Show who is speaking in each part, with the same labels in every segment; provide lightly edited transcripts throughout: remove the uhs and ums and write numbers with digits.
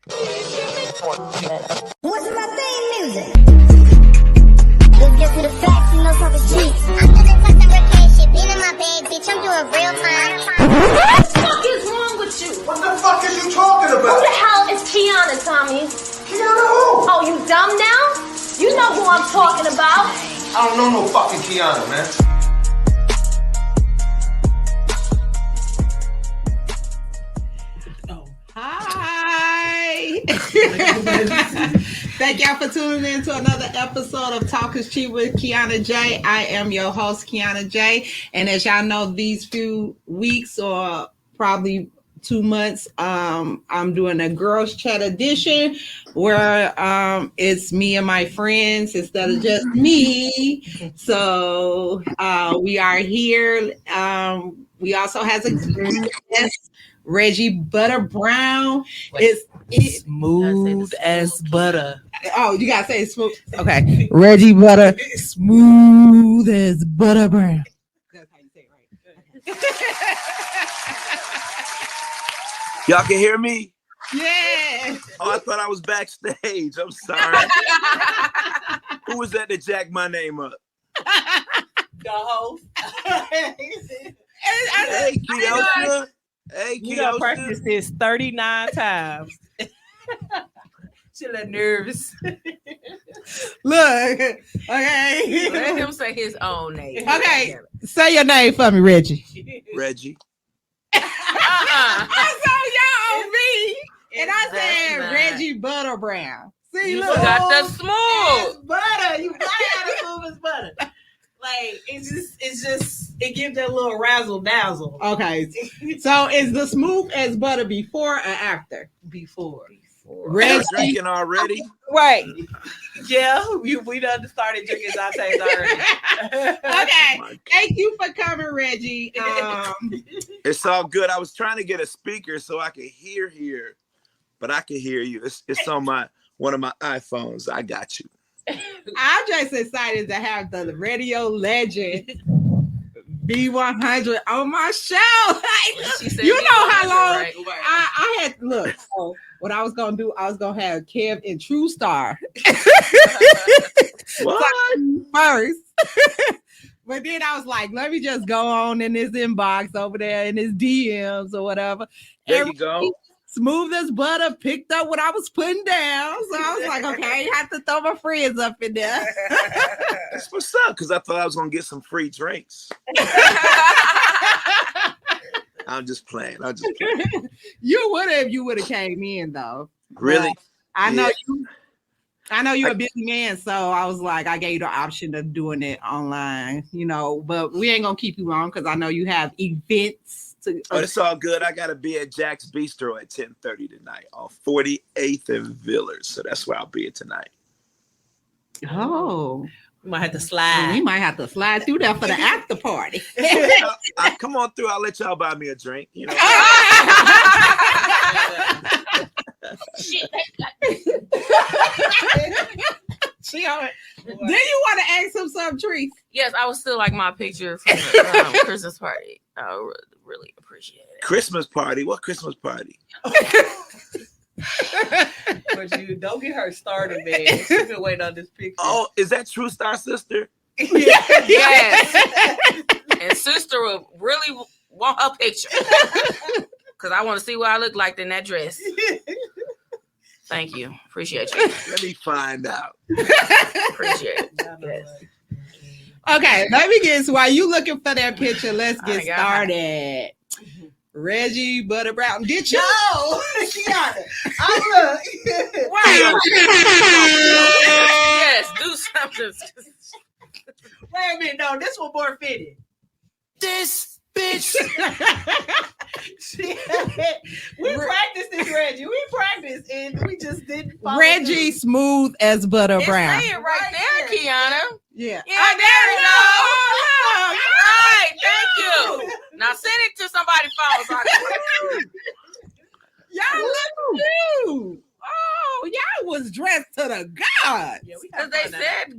Speaker 1: What's my theme music? Let's get to the facts, you know talking cheap. I'm doing fucking reckless shit, being in my bed, bitch. I'm doing real time.
Speaker 2: What the fuck is wrong with you?
Speaker 3: What the fuck is you talking about?
Speaker 2: Who the hell is Kiana, Tommy?
Speaker 3: Kiana who?
Speaker 2: Oh, you dumb now? You know who I'm talking about.
Speaker 3: I don't know no fucking Kiana, man.
Speaker 4: Hi. Thank y'all for tuning in to another episode of Talk is Cheap with Kiana J. I am your host, Kiana J. And as y'all know, these few weeks or probably 2 months, I'm doing a girls chat edition where it's me and my friends instead of just me. So we are here. We also has a guest. Reggie Budda Brown is
Speaker 5: smooth as butter.
Speaker 4: Oh, you gotta say smooth. Okay, Reggie Budda, smooth as butter brown. That's how you say it, right?
Speaker 5: Y'all can hear me?
Speaker 4: Yeah.
Speaker 5: Oh, I thought I was backstage. I'm sorry. Who was that jacked my name up?
Speaker 4: The host.
Speaker 5: Hey, Kiosha. Hey,
Speaker 6: You done practiced this 39 times. She a little nervous.
Speaker 4: Look, okay.
Speaker 6: Let him say his own name.
Speaker 4: Okay, say your name for me, Reggie.
Speaker 5: Reggie.
Speaker 4: I saw y'all on me, and I said
Speaker 6: That's
Speaker 4: Reggie Budda Brown. See,
Speaker 6: You
Speaker 4: look,
Speaker 6: got the smooth.
Speaker 4: it's butter. You got
Speaker 6: Gotta smooth as butter. Like it gives that little razzle dazzle.
Speaker 4: Okay, so is the smooth as butter before or after?
Speaker 6: Before.
Speaker 5: Y'all drinking already?
Speaker 6: Right. Yeah, we done started drinking lattes already.
Speaker 4: Okay, thank you for coming, Reggie.
Speaker 5: It's all good. I was trying to get a speaker so I could hear here, but I can hear you. It's on one of my iPhones. I got you.
Speaker 4: I'm just excited to have the radio legend B100 on my show. You know how long
Speaker 6: right?
Speaker 4: I had look. So what I was gonna do, I was gonna have Kev and True Star
Speaker 5: What?
Speaker 4: first. But then I was like, let me just go on in his inbox over there in his DMs or whatever.
Speaker 5: There you go.
Speaker 4: Smooth as butter picked up what I was putting down. So I was like, okay, I have to throw my friends up in there.
Speaker 5: That's what's up, because I thought I was going to get some free drinks. I'm just playing.
Speaker 4: You would have if you would have came in though.
Speaker 5: Really?
Speaker 4: I know you're a busy man, so I was like, I gave you the option of doing it online, but we ain't gonna keep you long because I know you have events.
Speaker 5: But it's all good. I gotta be at Jack's Bistro at 10:30 tonight on 48th and Villers. So that's where I'll be at tonight.
Speaker 4: Oh,
Speaker 6: We might have to slide.
Speaker 4: we might have to slide through there for the after party.
Speaker 5: Come on through. I'll let y'all buy me a drink.
Speaker 2: Shit.
Speaker 4: Then you want to ask him some treats?
Speaker 7: Yes, I would still like my picture from the Christmas party. I would really appreciate it.
Speaker 5: Christmas party? What Christmas party?
Speaker 6: But you don't get her started, man. She's been waiting on this picture.
Speaker 5: Oh, is that True Star sister?
Speaker 7: Yes. And sister would really want her picture. Because I want to see what I look like in that dress. Thank you. Appreciate you.
Speaker 5: Let me find out.
Speaker 7: Appreciate it. Yes.
Speaker 4: Okay, let me guess. While you looking for that picture, let's get
Speaker 7: I got
Speaker 4: started. Reggie Budda Brown, did you?
Speaker 6: No, Kiana. I look.
Speaker 7: Yes, do something.
Speaker 6: Wait a minute, no, this one more fitted.
Speaker 5: This bitch.
Speaker 6: We practiced this, Reggie. We practiced, and we just didn't follow
Speaker 4: Reggie Smooth as Butter
Speaker 7: It's
Speaker 4: Brown.
Speaker 7: saying right there, Kiana.
Speaker 4: Yeah.
Speaker 7: Yeah, there we go. All right, thank you. Now send it to somebody's phone. So I can...
Speaker 4: Y'all look cute. Oh, y'all was dressed to the god.
Speaker 6: Yeah, we
Speaker 7: Because they said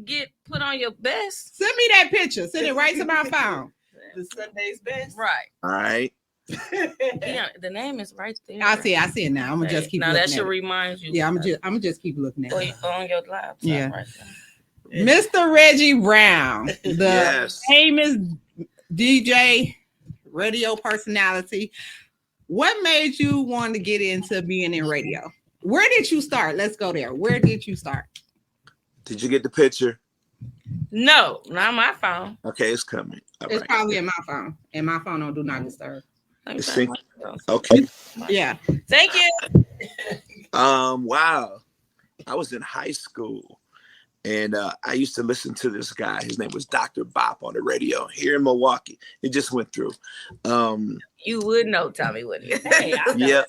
Speaker 7: put on your best.
Speaker 4: Send me that picture. Send it right to my phone.
Speaker 6: the Sunday's best.
Speaker 7: Right.
Speaker 5: All right.
Speaker 7: Yeah, the name is right there.
Speaker 4: I see it now. I'm gonna just keep
Speaker 7: now
Speaker 4: looking
Speaker 7: that should
Speaker 4: at it.
Speaker 7: remind you.
Speaker 4: Yeah, I'm gonna just keep looking at it.
Speaker 7: on your laptop.
Speaker 4: Yeah.
Speaker 7: Right there.
Speaker 4: Mr. Reggie Brown, the
Speaker 5: Yes.
Speaker 4: famous DJ, radio personality. What made you want to get into being in radio? Where did you start? Let's go there. Where did you start?
Speaker 5: Did you get the picture?
Speaker 7: No, not my phone.
Speaker 5: Okay, it's coming. All
Speaker 4: It's
Speaker 5: right.
Speaker 4: probably in my phone, and my phone don't do not disturb.
Speaker 7: Let me
Speaker 5: It's
Speaker 7: find
Speaker 5: sync-
Speaker 7: my phone.
Speaker 5: Okay.
Speaker 4: Yeah.
Speaker 7: Thank you.
Speaker 5: Wow. I was in high school and I used to listen to this guy. His name was Dr. Bop on the radio here in Milwaukee. It just went through.
Speaker 7: You would know, Tommy, wouldn't you? Hey, I know.
Speaker 5: Yep.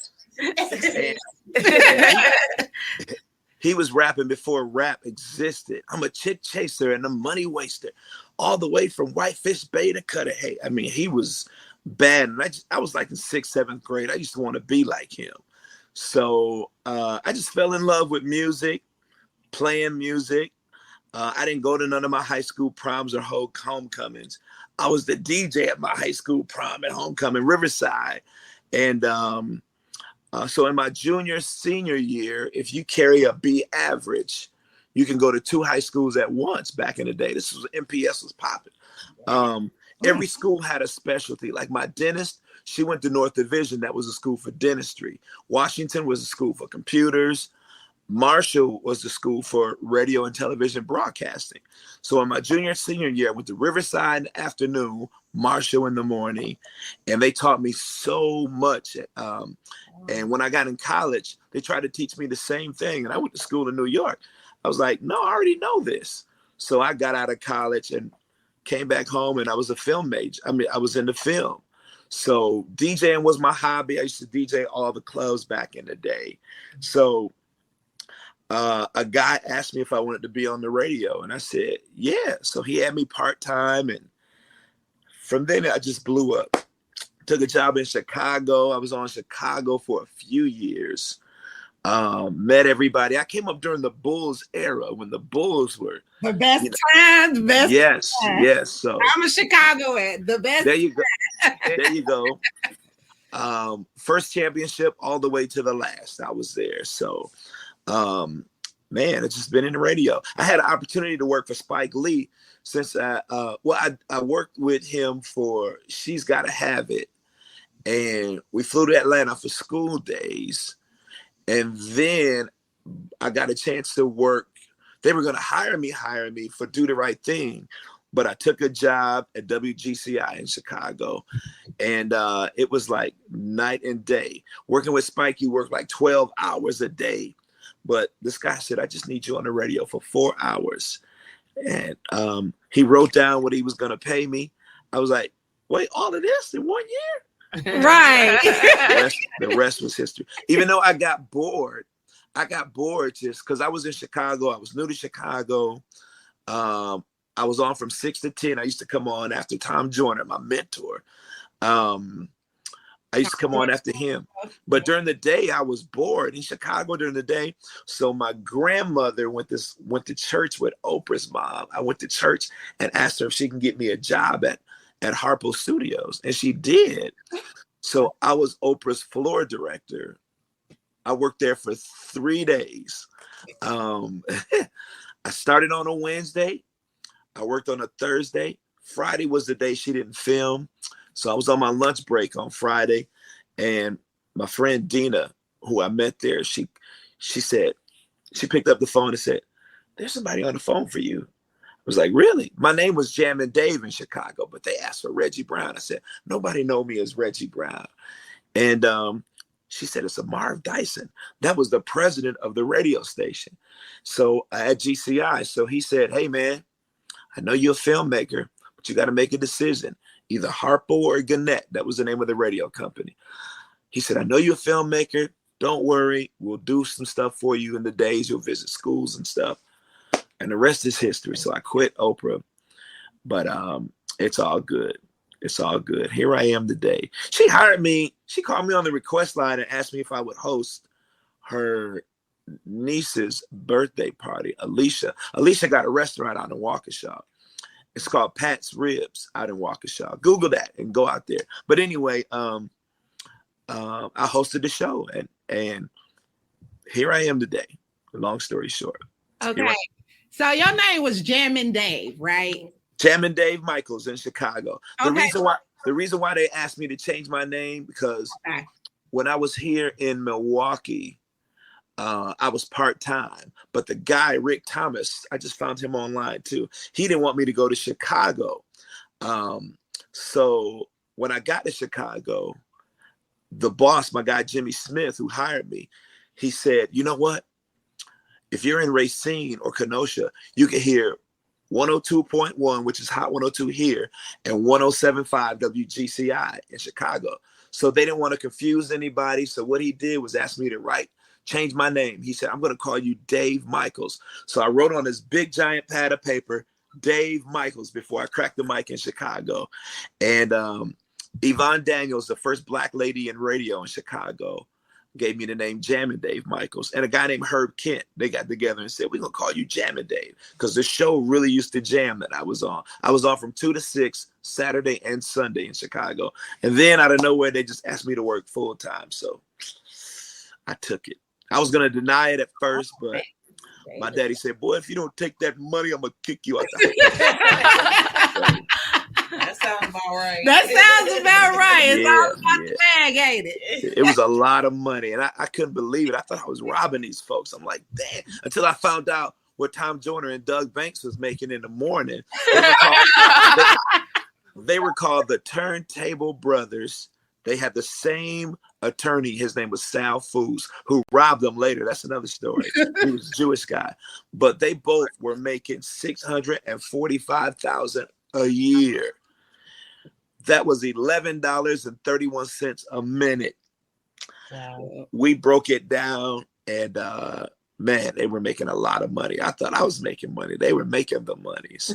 Speaker 5: He was rapping before rap existed. I'm a chick chaser and a money waster, all the way from Whitefish Bay to Cutter. Hey, I mean, he was bad. And I was like in 6th, 7th grade. I used to want to be like him. So I just fell in love with music, playing music. I didn't go to none of my high school proms or homecomings. I was the DJ at my high school prom and homecoming, Riverside. And so in my junior, senior year, if you carry a B average, you can go to 2 high schools at once back in the day. This was MPS was popping. Every school had a specialty. Like my dentist, she went to North Division. That was a school for dentistry. Washington was a school for computers. Marshall was the school for radio and television broadcasting. So in my junior, senior year, I went to Riverside in the afternoon, Marshall in the morning, and they taught me so much. And when I got in college, they tried to teach me the same thing. And I went to school in New York. I was like, no, I already know this. So I got out of college and came back home, and I was a film major. I mean, I was into film. So DJing was my hobby. I used to DJ all the clubs back in the day. So a guy asked me if I wanted to be on the radio, and I said, yeah. So he had me part-time, and from then I just blew up. Took a job in Chicago. I was on Chicago for a few years. Met everybody. I came up during the Bulls era when the Bulls were
Speaker 4: The best time, the best.
Speaker 5: yes,
Speaker 4: time.
Speaker 5: yes. So
Speaker 4: I'm a Chicago at the best.
Speaker 5: there you go. There you go. First championship all the way to the last. I was there. So man, it's just been in the radio. I had an opportunity to work for Spike Lee since I worked with him for She's Gotta Have It. And we flew to Atlanta for school days. And then I got a chance to work. They were going to hire me for Do the Right Thing. But I took a job at WGCI in Chicago. And it was like night and day. Working with Spike, you work like 12 hours a day. But this guy said, I just need you on the radio for 4 hours. And he wrote down what he was going to pay me. I was like, wait, all of this in 1 year?
Speaker 4: Right.
Speaker 5: The rest was history. Even though I got bored just because I was in Chicago. I was new to Chicago. I was on from 6 to 10. I used to come on after Tom Joyner, my mentor. I used to come on after him. But during the day, I was bored in Chicago during the day. So my grandmother went to church with Oprah's mom. I went to church and asked her if she can get me a job at Harpo Studios. And she did. So I was Oprah's floor director. I worked there for 3 days. I started on a Wednesday. I worked on a Thursday. Friday was the day she didn't film. So I was on my lunch break on Friday, and my friend Dina, who I met there, she said, she picked up the phone and said, there's somebody on the phone for you. I was like, really? My name was Jammin' Dave in Chicago, but they asked for Reggie Brown. I said, nobody know me as Reggie Brown. And she said, it's a Marv Dyson. That was the president of the radio station. So at GCI. So he said, hey, man, I know you're a filmmaker, but you got to make a decision. Either Harpo or Gannett. That was the name of the radio company. He said, I know you're a filmmaker. Don't worry. We'll do some stuff for you in the days. You'll visit schools and stuff. And the rest is history. So I quit Oprah. But it's all good. It's all good. Here I am today. She hired me. She called me on the request line and asked me if I would host her niece's birthday party, Alicia. Alicia got a restaurant out in Waukesha. It's called Pat's Ribs out in Waukesha. Google that and go out there. But anyway, I hosted the show, and here I am today. Long story short.
Speaker 4: Okay. So your name was Jammin' Dave, right?
Speaker 5: Jammin' Dave Michaels in Chicago.
Speaker 4: Okay.
Speaker 5: The reason why they asked me to change my name, because when I was here in Milwaukee, I was part-time, but the guy, Rick Thomas, I just found him online too. He didn't want me to go to Chicago. So when I got to Chicago, the boss, my guy, Jimmy Smith, who hired me, he said, you know what? If you're in Racine or Kenosha, you can hear 102.1, which is Hot 102 here, and 107.5 WGCI in Chicago. So they didn't want to confuse anybody. So what he did was ask me to change my name. He said, I'm going to call you Dave Michaels. So I wrote on this big giant pad of paper, Dave Michaels, before I cracked the mic in Chicago. And Yvonne Daniels, the first Black lady in radio in Chicago, gave me the name Jammin' Dave Michaels. And a guy named Herb Kent, they got together and said, we're going to call you Jammin' Dave, because the show really used to jam that I was on. I was on from 2 to 6, Saturday and Sunday in Chicago. And then out of nowhere, they just asked me to work full time. So I took it. I was going to deny it at first, but my daddy said, boy, if you don't take that money, I'm going to kick you out the house.
Speaker 6: That sounds about right.
Speaker 4: That sounds about right. It's all about
Speaker 5: Yeah.
Speaker 4: the bag, ain't it?
Speaker 5: It was a lot of money, and I couldn't believe it. I thought I was robbing these folks. I'm like, damn. Until I found out what Tom Joyner and Doug Banks was making in the morning. They were called the Turntable Brothers. They had the same attorney. His name was Sal Foos, who robbed them later. That's another story. He was a Jewish guy. But they both were making $645,000 a year. That was $11.31 a minute.
Speaker 6: Wow.
Speaker 5: We broke it down, and man, they were making a lot of money. I thought I was making money. They were making the money. So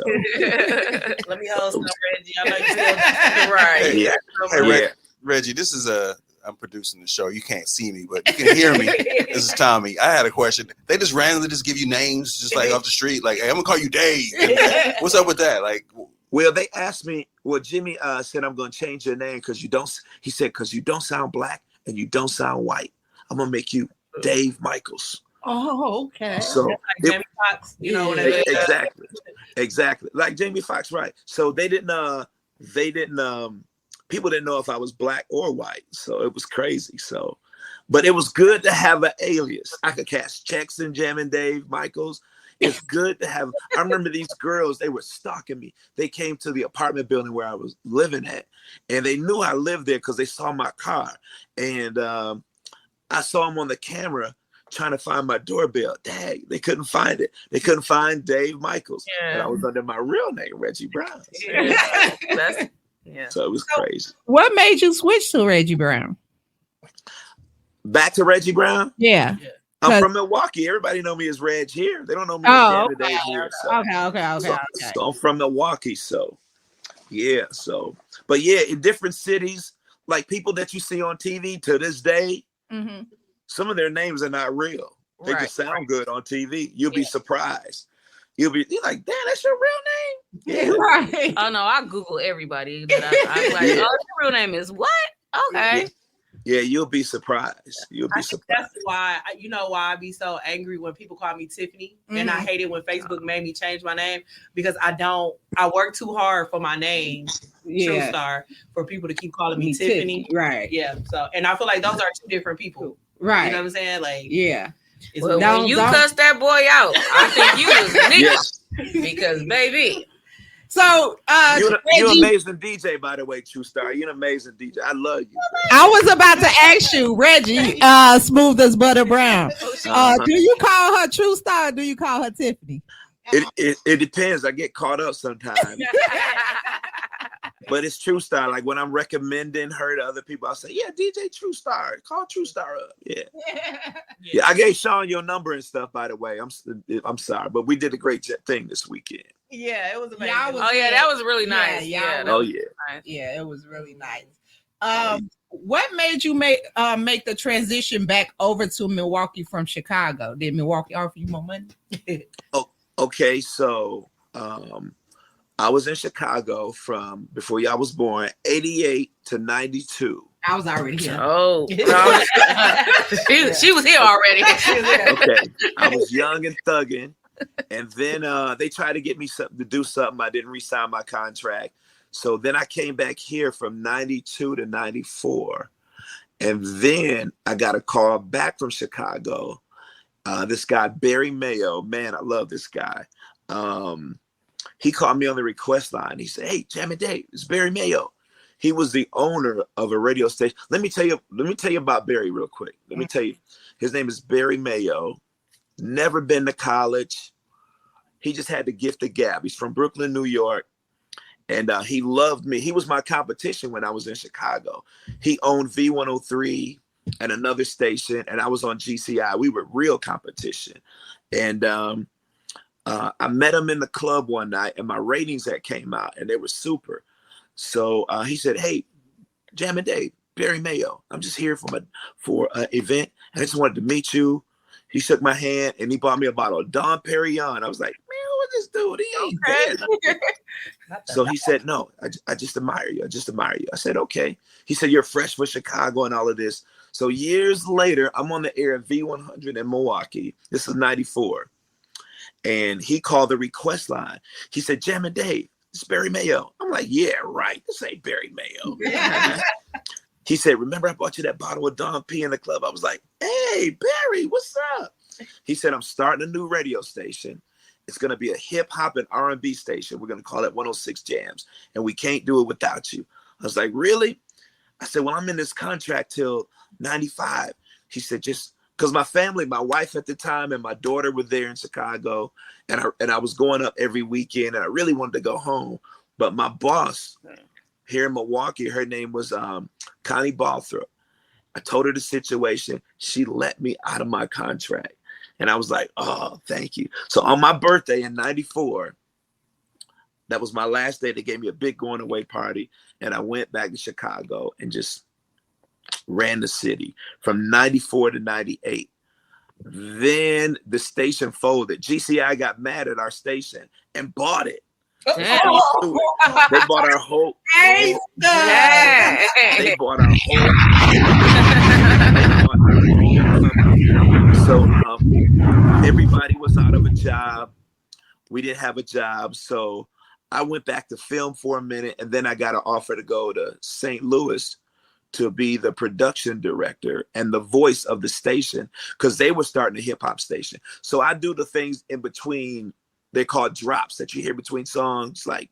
Speaker 6: Let me hold some, Reggie. I know you still
Speaker 7: Right.
Speaker 5: yeah.
Speaker 8: Hey, Reggie, this is I'm producing the show. You can't see me, but you can hear me. This is Tommy. I had a question. They just randomly just give you names, just like off the street. Like, hey, I'm gonna call you Dave. What's up with that? Like,
Speaker 5: Well, they asked me. Well, Jimmy said, I'm going to change your name because you don't. He said, because you don't sound black and you don't sound white. I'm gonna make you Dave Michaels.
Speaker 4: Oh, okay.
Speaker 5: So
Speaker 6: like Jamie Foxx, you know, whenever
Speaker 5: exactly like Jamie Foxx, right? So they didn't. People didn't know if I was black or white, so it was crazy. So, but it was good to have an alias. I could cash checks in Jammin' Dave Michaels. It's good to have. I remember these girls, they were stalking me. They came to the apartment building where I was living at, and they knew I lived there because they saw my car. And I saw them on the camera trying to find my doorbell. Dang, they couldn't find it. They couldn't find Dave Michaels.
Speaker 7: Yeah.
Speaker 5: And I was under my real name, Reggie Brown.
Speaker 7: Yeah.
Speaker 5: So it was crazy.
Speaker 4: What made you switch to Reggie Brown?
Speaker 5: Back to Reggie Brown.
Speaker 4: Yeah.
Speaker 5: I'm from Milwaukee. Everybody know me as Reg here. They don't know me as Jammin' Dave here. So.
Speaker 4: Okay.
Speaker 5: So I'm from Milwaukee. So yeah. So, but yeah, in different cities, like people that you see on TV to this day, some of their names are not real. They just sound good on TV. You'll be surprised. You're like, damn, that's your real name? Yeah.
Speaker 4: Right.
Speaker 7: Oh no, I Google everybody. That I'm like, oh, your real name is what? Okay.
Speaker 5: Yeah, you'll be surprised. You'll be surprised.
Speaker 6: That's why, you know, why I be so angry when people call me Tiffany, and I hate it when Facebook made me change my name because I work too hard for my name, True Star, for people to keep calling me Tiffany.
Speaker 4: Right.
Speaker 6: Yeah. So, and I feel like those are two different people.
Speaker 4: Right.
Speaker 6: You know what I'm saying? Like,
Speaker 4: yeah.
Speaker 7: Well, when you cussed that boy out, I think you was nigga.
Speaker 5: Yes.
Speaker 7: Because baby.
Speaker 4: So
Speaker 5: you're
Speaker 4: Reggie,
Speaker 5: an amazing DJ, by the way, True Star. You're an amazing DJ. I love you.
Speaker 4: I was about to ask you, Reggie, smooth as butter brown. Do you call her True Star or do you call her Tiffany?
Speaker 5: It depends. I get caught up sometimes. But it's True Star. Like when I'm recommending her to other people, I'll say, yeah, DJ True Star. Call True Star up. Yeah. I gave Sean your number and stuff, by the way. I'm sorry, but we did a great thing this weekend.
Speaker 6: Yeah, it was amazing.
Speaker 7: That was really nice.
Speaker 4: Yeah,
Speaker 7: Nice.
Speaker 4: Yeah, it was really nice. What made you make the transition back over to Milwaukee from Chicago? Did Milwaukee offer you more money?
Speaker 5: Okay, so I was in Chicago from before y'all was born, 88 to 92.
Speaker 4: I was already here.
Speaker 7: Oh, no. she was here already.
Speaker 5: Okay, I was young and thugging, and then they tried to get me to do something. I didn't re-sign my contract, so then I came back here from '92 to '94, and then I got a call back from Chicago. This guy Barry Mayo, man, I love this guy. He called me on the request line. He said, "Hey, Jammin' Dave, it's Barry Mayo." He was the owner of a radio station. Let me tell you about Barry real quick. Let me tell you, his name is Barry Mayo. Never been to college. He just had the gift of gab. He's from Brooklyn, New York. And he loved me. He was my competition when I was in Chicago. He owned V103 and another station, and I was on GCI. We were real competition. And I met him in the club one night, and my ratings had came out, and they were super. So he said, "Hey, Jammin' Dave, Barry Mayo, I'm just here for an event, and I just wanted to meet you." He shook my hand, and he bought me a bottle of Dom Perignon. I was like, "Man, who is this dude? He ain't dead." So he said, "No, I just admire you. I just admire you." I said, "Okay." He said, "You're fresh for Chicago and all of this." So years later, I'm on the air at V100 in Milwaukee. This is '94. And he called the request line. He said, "Jammin' Dave, it's Barry Mayo." I'm like, "Yeah, right. This ain't Barry Mayo." Yeah. He said, "Remember I bought you that bottle of Dom P in the club?" I was like, "Hey, Barry, what's up?" He said, "I'm starting a new radio station. It's going to be a hip hop and R&B station. We're going to call it 106 Jams. And we can't do it without you." I was like, "Really?" I said, "Well, I'm in this contract till 95. He said, "Just," because my family, my wife at the time and my daughter were there in Chicago, and I was going up every weekend, and I really wanted to go home. But my boss here in Milwaukee, her name was Connie Balthrop. I told her the situation. She let me out of my contract. And I was like, "Oh, thank you." So on my birthday in '94, that was my last day. They gave me a big going away party, and I went back to Chicago and just ran the city from '94 to '98. Then the station folded. GCI got mad at our station and bought it. They bought our whole. They bought our whole. So everybody was out of a job. We didn't have a job, so I went back to film for a minute, and then I got an offer to go to St. Louis to be the production director and the voice of the station, because they were starting a hip hop station. So I do the things in between. They're called drops that you hear between songs, like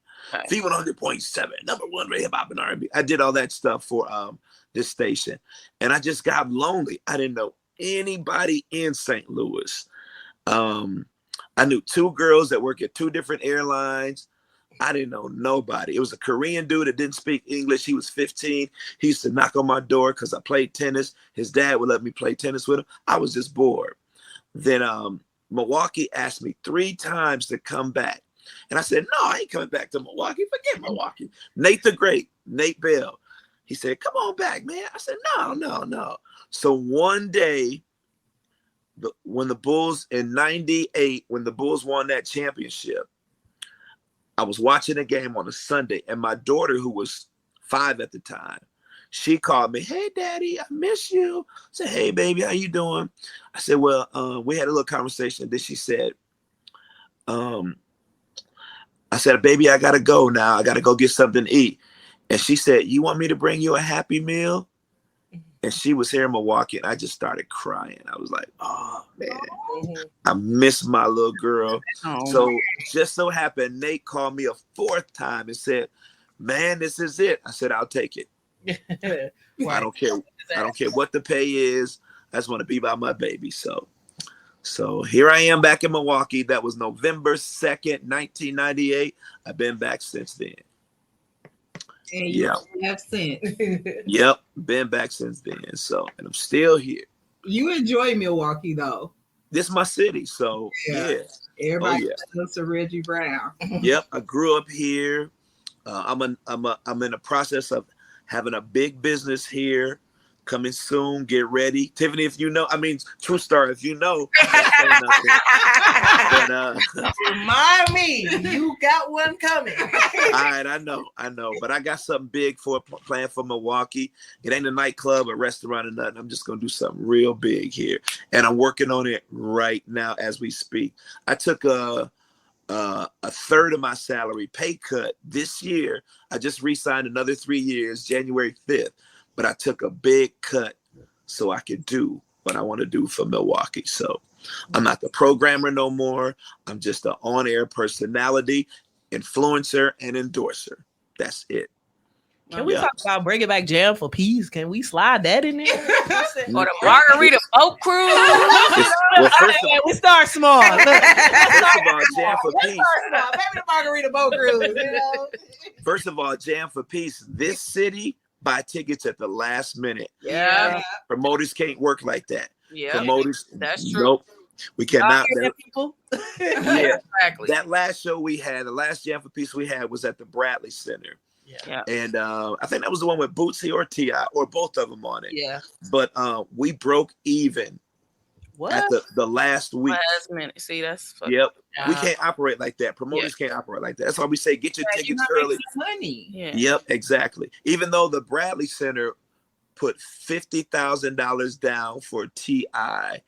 Speaker 5: V100.7, #1 for hip hop and R&B. I did all that stuff for this station, and I just got lonely. I didn't know anybody in St. Louis. I knew 2 girls that work at 2 different airlines. I didn't know nobody. It was a Korean dude that didn't speak English. He was 15. He used to knock on my door because I played tennis. His dad would let me play tennis with him. I was just bored. Then Milwaukee asked me 3 times to come back. And I said, "No, I ain't coming back to Milwaukee. Forget Milwaukee." Nate the Great, Nate Bell. He said, "Come on back, man." I said, No. So one day, when the Bulls in '98, when the Bulls won that championship, I was watching a game on a Sunday, and my daughter, who was 5 at the time, she called me, "Hey, Daddy, I miss you." I said, "Hey, baby, how you doing?" I said, "Well, we had a little conversation." Then she said, I said, "Baby, I got to go now. I got to go get something to eat." And she said, "You want me to bring you a Happy Meal?" And she was here in Milwaukee, and I just started crying. I was like, "Oh, man, I miss my little girl." So just so happened, Nate called me a 4th time and said, "Man, this is it." I said, "I'll take it." I don't care. I don't care what the pay is. I just want to be by my baby. So here I am back in Milwaukee. That was November 2nd, 1998. I've been back since then.
Speaker 4: And you have since.
Speaker 5: Yep, been back since then. So, and I'm still here.
Speaker 4: You enjoy Milwaukee though.
Speaker 5: This is my city. So yeah.
Speaker 4: Everybody knows to Reggie Brown.
Speaker 5: Yep, I grew up here. I'm in the process of having a big business here. coming soon. Get ready, Tiffany. If you know, I mean, True Star. If you know, but
Speaker 6: Remind me, you got one coming.
Speaker 5: all right, I know, but I got something big planned for Milwaukee. It ain't a nightclub, a restaurant, or nothing. I'm just gonna do something real big here, and I'm working on it right now as we speak. I took a third of my salary pay cut this year. I just re-signed another 3 years, January 5th. But I took a big cut so I could do what I want to do for Milwaukee. So I'm not the programmer no more. I'm just an on-air personality, influencer, and endorser. That's it.
Speaker 6: Can we talk about bringing back Jam for Peace? Can we slide that in there?
Speaker 7: Or the Margarita Boat Cruise.
Speaker 6: We start small.
Speaker 5: First of all, Jam for Peace.
Speaker 6: Maybe the Margarita Boat Cruise. You know?
Speaker 5: First of all, Jam for Peace. This city buy tickets at the last minute.
Speaker 7: Yeah.
Speaker 5: Promoters can't work like that.
Speaker 7: Yeah.
Speaker 5: Promoters.
Speaker 7: That's true.
Speaker 5: Nope. We cannot.
Speaker 6: People.
Speaker 5: Yeah.
Speaker 7: Exactly.
Speaker 5: That last show we had, the last Jam for Peace we had was at the Bradley Center.
Speaker 7: Yeah.
Speaker 5: And I think that was the one with Bootsy or T.I. or both of them on it.
Speaker 6: Yeah.
Speaker 5: But we broke even at the last week.
Speaker 7: Last minute. See, that's
Speaker 5: Yep. We can't operate like that. Promoters can't operate like that. That's why we say get your tickets early.
Speaker 4: Money.
Speaker 7: Yeah.
Speaker 5: Yep, exactly. Even though the Bradley Center put $50,000 down for T.I.,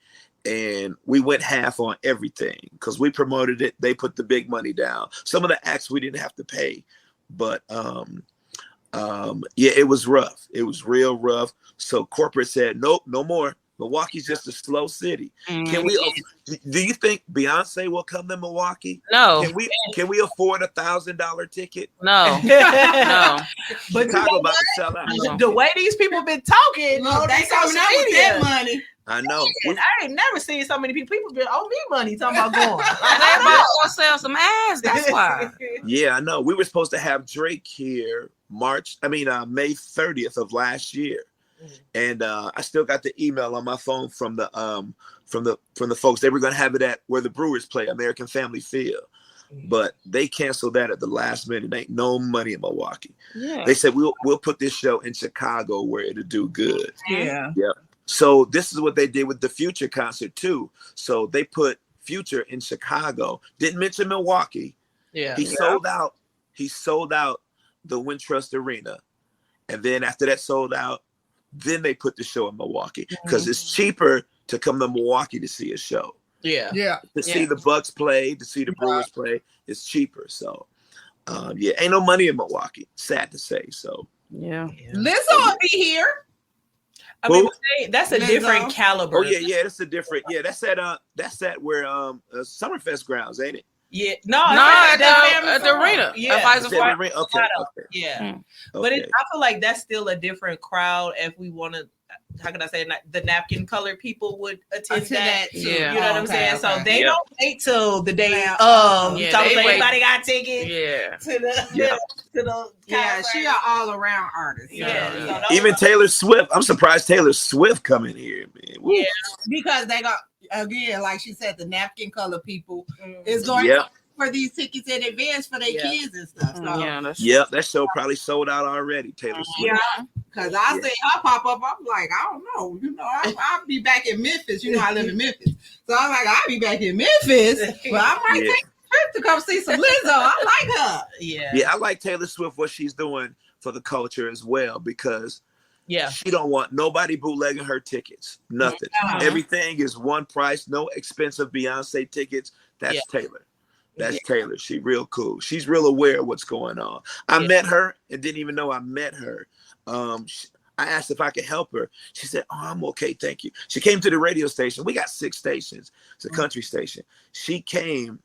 Speaker 5: and we went half on everything because we promoted it. They put the big money down. Some of the acts we didn't have to pay, but yeah, it was rough. It was real rough. So corporate said, nope, no more. Milwaukee's just a slow city. Can we? Do you think Beyonce will come to Milwaukee?
Speaker 7: No.
Speaker 5: Can we afford $1,000 ticket?
Speaker 7: No. No.
Speaker 6: But
Speaker 5: Chicago about to sell out.
Speaker 6: The way these people been talking,
Speaker 4: They coming up with that money.
Speaker 5: I know.
Speaker 6: I ain't never seen so many people. People been owe me money talking about going.
Speaker 7: Everybody gonna sell some ass. That's why.
Speaker 5: Yeah, I know. We were supposed to have Drake here May 30th of last year. And I still got the email on my phone from the folks. They were going to have it at where the Brewers play, American Family Field, but they canceled that at the last minute. Ain't no money in Milwaukee.
Speaker 7: Yeah.
Speaker 5: They said we'll put this show in Chicago where it'll do good.
Speaker 4: Yeah.
Speaker 5: Yep. So this is what they did with the Future concert too. So they put Future in Chicago. Didn't mention Milwaukee.
Speaker 6: Yeah.
Speaker 5: He sold out. He sold out the Wintrust Arena, and then after that sold out. Then they put the show in Milwaukee because it's cheaper to come to Milwaukee to see a show.
Speaker 6: Yeah.
Speaker 5: To see the Bucks play, to see the Brewers play, it's cheaper. So, yeah, ain't no money in Milwaukee. Sad to say. So,
Speaker 7: Yeah.
Speaker 4: Lizzo will be here.
Speaker 6: I mean, that's a
Speaker 4: Lizzo.
Speaker 6: different caliber.
Speaker 5: oh yeah, that's a different. Yeah, that's at where Summerfest grounds, ain't it?
Speaker 6: Yeah. No,
Speaker 7: at the arena.
Speaker 6: Yeah.
Speaker 7: Pfizer
Speaker 5: Is that
Speaker 7: Park.
Speaker 5: the arena? Okay.
Speaker 6: Yeah.
Speaker 7: Mm.
Speaker 6: But
Speaker 5: Okay.
Speaker 6: I feel like that's still a different crowd if we want to, how can I say, the napkin colored people would attend that.
Speaker 4: too.
Speaker 7: Yeah.
Speaker 6: You know what I'm saying? So they
Speaker 5: Yeah.
Speaker 6: don't wait till the day
Speaker 4: Yeah.
Speaker 6: of.
Speaker 7: Yeah,
Speaker 6: So
Speaker 7: they wait.
Speaker 6: everybody got tickets
Speaker 7: Yeah.
Speaker 6: to the
Speaker 5: Yeah.
Speaker 6: to the
Speaker 4: Yeah, she an all around artist.
Speaker 6: Yeah.
Speaker 4: So-
Speaker 6: So those
Speaker 5: Even
Speaker 6: are-
Speaker 5: Taylor Swift. I'm surprised Taylor Swift coming here, man. Woo.
Speaker 6: Yeah.
Speaker 4: because they got again, like she said, the napkin color people
Speaker 6: Mm.
Speaker 4: is going
Speaker 5: Yeah.
Speaker 4: for these tickets in advance for their
Speaker 6: Yeah.
Speaker 4: kids and stuff. So
Speaker 7: Yeah. That's
Speaker 5: Yep, that show probably sold out already. Taylor Swift.
Speaker 4: yeah, because I see her pop up, I'm like, I don't know, I'll be back in Memphis. You know, I live in Memphis, so I'm like, I'll be back in Memphis, but I might
Speaker 5: Yeah.
Speaker 4: take a trip to come see some Lizzo. I like her.
Speaker 6: Yeah.
Speaker 5: Yeah, I like Taylor Swift, what she's doing for the culture as well, because
Speaker 6: Yeah.
Speaker 5: she don't want nobody bootlegging her tickets. Nothing.
Speaker 4: Uh-huh.
Speaker 5: Everything is one price, no expensive Beyonce tickets. That's
Speaker 6: Yeah.
Speaker 5: Taylor. That's
Speaker 6: Yeah.
Speaker 5: Taylor. She real cool. She's real aware of what's going on. I met her and didn't even know I met her. I asked if I could help her. She said, "Oh, I'm okay, thank you." She came to the radio station. We got 6 stations. It's a country station. She came.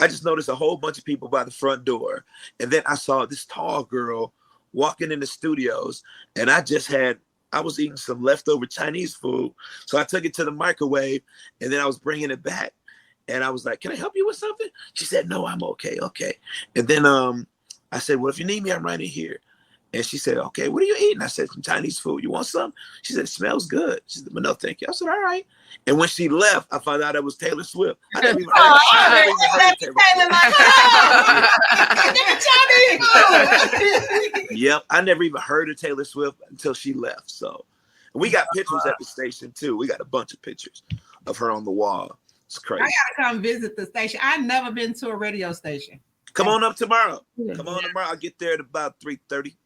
Speaker 5: I just noticed a whole bunch of people by the front door. And then I saw this tall girl walking in the studios. And I was eating some leftover Chinese food. So I took it to the microwave and then I was bringing it back. And I was like, "Can I help you with something?" She said, "No, I'm okay. Okay." And then I said, "Well, if you need me, I'm right in here." And she said, "Okay, what are you eating?" I said, "Some Chinese food. You want some?" She said, "It smells good." She said, "Well, no, thank you." I said, "All right." And when she left, I found out it was Taylor Swift. I never even heard, Yep, I never even heard of Taylor Swift until she left. So And we got pictures at the station too. We got a bunch of pictures of her on the wall. It's crazy.
Speaker 4: I gotta come visit the station. I've never been to a radio station.
Speaker 5: Come on up tomorrow. Come on tomorrow. I'll get there at about 3:30.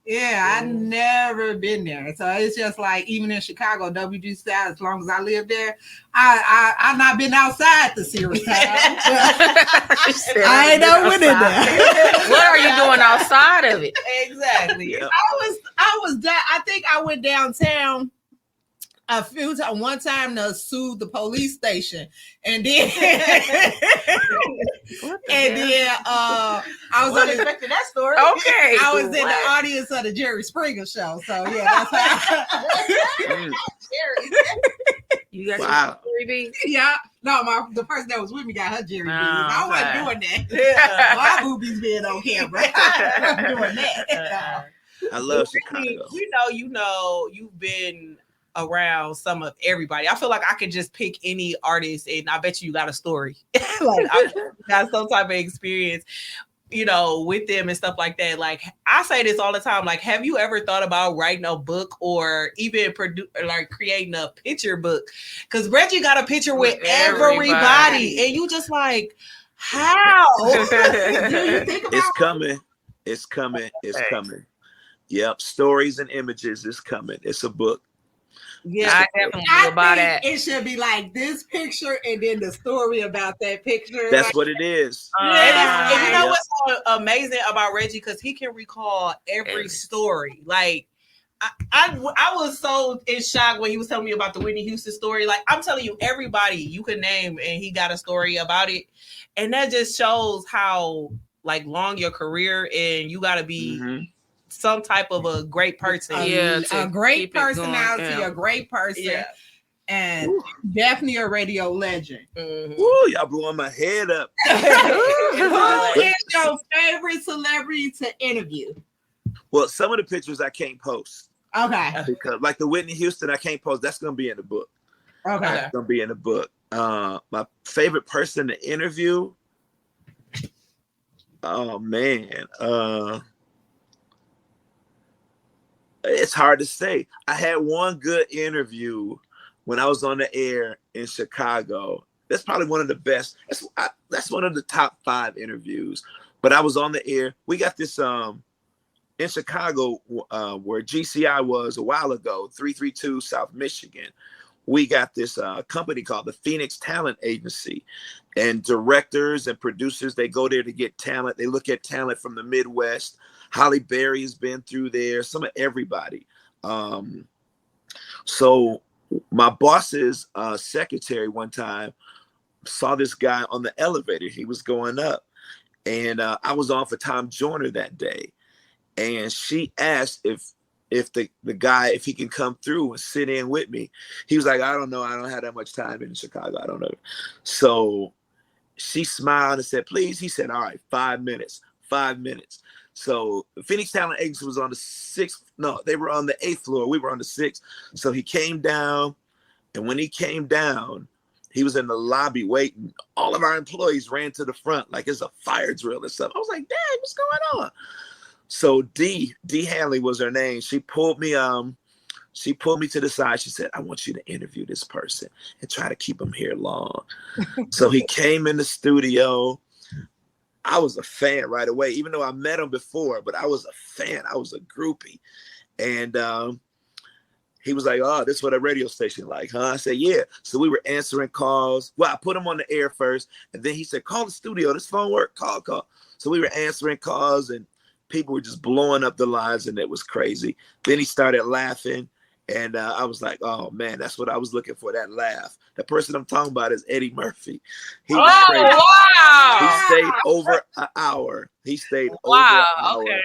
Speaker 4: Yeah, I've never been there. So it's just like, even in Chicago, WG South, as long as I live there, I've not been outside the Sirius time. I ain't never went in there.
Speaker 7: What are you doing outside of it?
Speaker 6: Exactly.
Speaker 5: Yeah.
Speaker 4: I was down. I think I went downtown a few times. One time to sue the police station, and then I was
Speaker 6: wasn't expecting that story.
Speaker 7: Okay.
Speaker 4: I was in the audience of the Jerry Springer show. So yeah, that's how.
Speaker 7: You got
Speaker 5: Wow.
Speaker 7: your story, B?
Speaker 4: Yeah, no, the person that was with me got her Jerry boobies. I wasn't doing that.
Speaker 6: Yeah.
Speaker 4: My boobies being on camera. I wasn't doing that.
Speaker 5: I love Chicago.
Speaker 6: You know, you've been around some of everybody. I feel like I could just pick any artist, and I bet you got a story. Like I got some type of experience, you know, with them and stuff like that. Like I say this all the time. Like, have you ever thought about writing a book or even creating a picture book? Because Reggie got a picture with everybody, and you just like, how? Do you think about
Speaker 5: It's coming. It's coming. It's coming. Yep. Stories and images is coming. It's a book.
Speaker 6: Yeah,
Speaker 7: I definitely
Speaker 4: I
Speaker 7: feel about
Speaker 4: think
Speaker 7: that.
Speaker 4: it should be like this picture and then the story about that picture.
Speaker 5: That's
Speaker 4: like,
Speaker 5: what it is.
Speaker 6: And you know
Speaker 5: Yep.
Speaker 6: what's so amazing about Reggie? Because he can recall every story. Like I was so in shock when he was telling me about the Whitney Houston story. Like I'm telling you, everybody you could name, and he got a story about it, and that just shows how like long your career, and you got to be some type of a great person.
Speaker 7: Yeah,
Speaker 4: a
Speaker 7: to
Speaker 4: great
Speaker 7: keep it going,
Speaker 4: personality,
Speaker 7: yeah.
Speaker 4: a great person,
Speaker 6: Yeah.
Speaker 4: and definitely a radio legend.
Speaker 6: Mhm.
Speaker 5: Woo, y'all blowing my head up.
Speaker 4: Who is your favorite celebrity to interview?
Speaker 5: Well, some of the pictures I can't post
Speaker 4: Okay.
Speaker 5: because, like the Whitney Houston, I can't post. That's gonna be in the book.
Speaker 4: Okay.
Speaker 5: That's gonna be in the book. My favorite person to interview. Oh man, it's hard to say. I had one good interview when I was on the air in Chicago. That's probably one of the best. That's one of the top 5 interviews. But I was on the air. We got this in Chicago where GCI was a while ago, 332 South Michigan. We got this company called the Phoenix Talent Agency, and directors and producers, they go there to get talent. They look at talent from the Midwest. Holly Berry has been through there, some of everybody. So my boss's secretary one time saw this guy on the elevator. He was going up, and I was on for Tom Joyner that day. And she asked if the guy, if he can come through and sit in with me. He was like, I don't know. I don't have that much time in Chicago. I don't know. So she smiled and said, please. He said, all right, 5 minutes, 5 minutes. So the Phoenix Talent Agency was on the 6th. No, they were on the 8th floor. We were on the 6th. So he came down. And when he came down, he was in the lobby waiting. All of our employees ran to the front like it's a fire drill and stuff. I was like, dang, what's going on? So D Hanley was her name. She pulled me to the side. She said, I want you to interview this person and try to keep him here long. So he came in the studio. I was a fan right away, even though I met him before, but I was a fan. I was a groupie. And he was like, oh, this is what a radio station like, huh? I said, yeah. So we were answering calls. Well, I put him on the air first. And then he said, call the studio. This phone work. Call. So we were answering calls, and people were just blowing up the lines, and it was crazy. Then he started laughing. And I was like, oh, man, that's what I was looking for, that laugh. The person I'm talking about is Eddie Murphy. He was crazy.
Speaker 7: Wow.
Speaker 5: He stayed over an hour. Over an hour.
Speaker 7: Okay.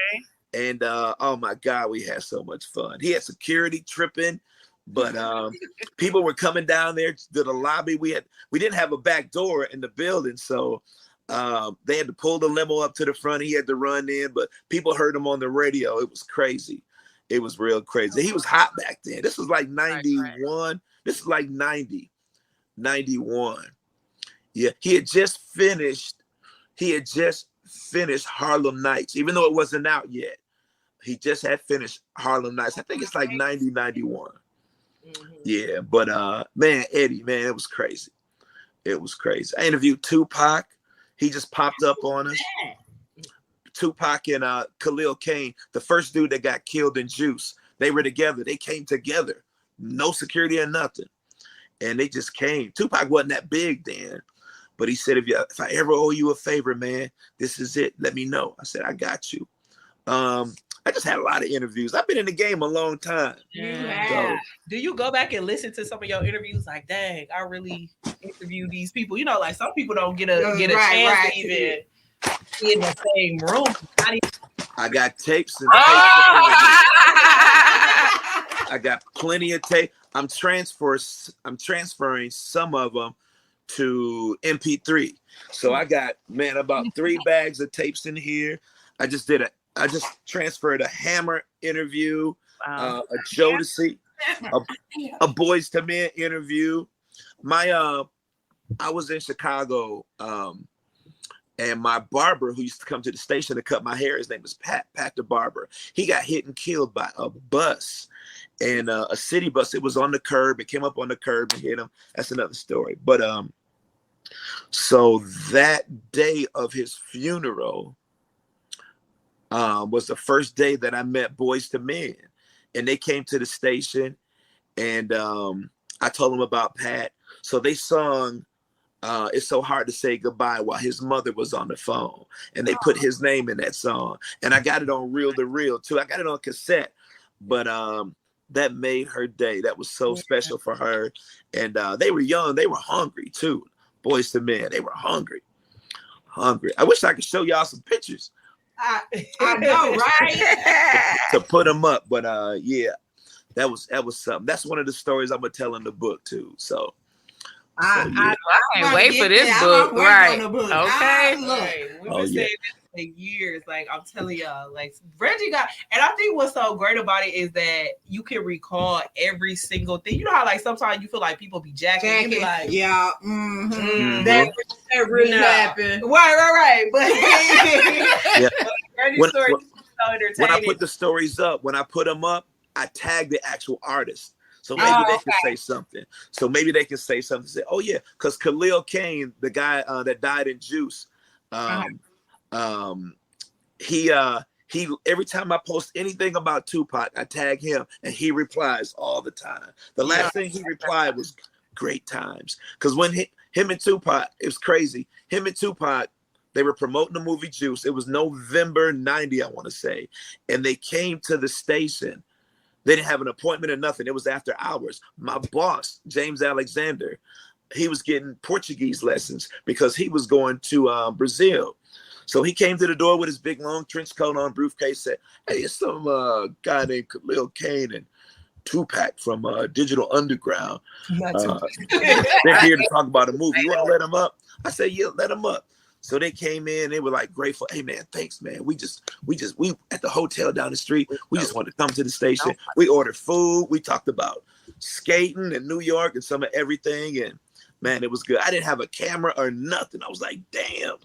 Speaker 5: And oh my God, we had so much fun. He had security tripping, but people were coming down there to the lobby. We didn't have a back door in the building, so they had to pull the limo up to the front. He had to run in, but people heard him on the radio. It was crazy. It was real crazy. He was hot back then. This was like 91. Right. This is like 90, 91. Yeah, he had just finished Harlem Nights, even though it wasn't out yet. He just had finished Harlem Nights. I think it's like 90, 91. Yeah, but man, Eddie, man, it was crazy. It was crazy. I interviewed Tupac. He just popped up on us. Tupac and Khalil Kane, the first dude that got killed in Juice. They were together. They came together. No security or nothing. And they just came. Tupac wasn't that big then. But he said, if I ever owe you a favor, man, this is it. Let me know. I said, I got you. I just had a lot of interviews. I've been in the game a long time.
Speaker 6: So, do you go back and listen to some of your interviews? Like, dang, I really interviewed these people. You know, like some people don't get a chance to even be in the same room.
Speaker 5: I got tapes and I got plenty of tape. I'm transferring some of them to MP3. So I got, man, about 3 bags of tapes in here. I just transferred a Hammer interview, a Jodeci, a Boys to Men interview. I was in Chicago, and my barber who used to come to the station to cut my hair, his name was Pat the barber. He got hit and killed by a bus, and a city bus. It was on the curb. It came up on the curb and hit him. That's another story. But so that day of his funeral was the first day that I met Boys to Men, and they came to the station, and I told them about Pat. So they sung It's So Hard to Say Goodbye while his mother was on the phone, and they put his name in that song. And I got it on reel to reel too. I got it on cassette, but that made her day. That was so special for her. And they were young. They were hungry too. Boys to Men, they were hungry. I wish I could show y'all some pictures.
Speaker 4: I know, right?
Speaker 5: To put them up, but yeah, that was something. That's one of the stories I'm gonna tell in the book too. So
Speaker 7: I can't wait for this book. Right? Okay.
Speaker 6: We've been saying this for years. Like I'm telling y'all, like Reggie got, and I think what's so great about it is that you can recall every single thing. You know how like sometimes you feel like people be jacking, you be like,
Speaker 4: yeah,
Speaker 6: that really happened. Right. But
Speaker 5: yeah.
Speaker 6: Reggie's story is so entertaining.
Speaker 5: When I put the stories up, when I put them up, I tag the actual artist. So maybe they can say something. Say, oh yeah, because Khalil Kane, the guy that died in Juice, he every time I post anything about Tupac, I tag him, and he replies all the time. The last thing he replied was great times, because when him and Tupac, it was crazy. Him and Tupac, they were promoting the movie Juice. It was November '90, I want to say, and they came to the station. They didn't have an appointment or nothing. It was after hours. My boss, James Alexander, he was getting Portuguese lessons because he was going to Brazil. So he came to the door with his big long trench coat on, briefcase, said, hey, it's some guy named Khalil Kane and Tupac from Digital Underground. They're here to talk about a movie. You want to let them up? I said, yeah, let them up. So they came in, they were like grateful. Hey man, thanks man. We at the hotel down the street. We just wanted to come to the station. We ordered food. We talked about skating in New York and some of everything. And man, it was good. I didn't have a camera or nothing. I was like, damn.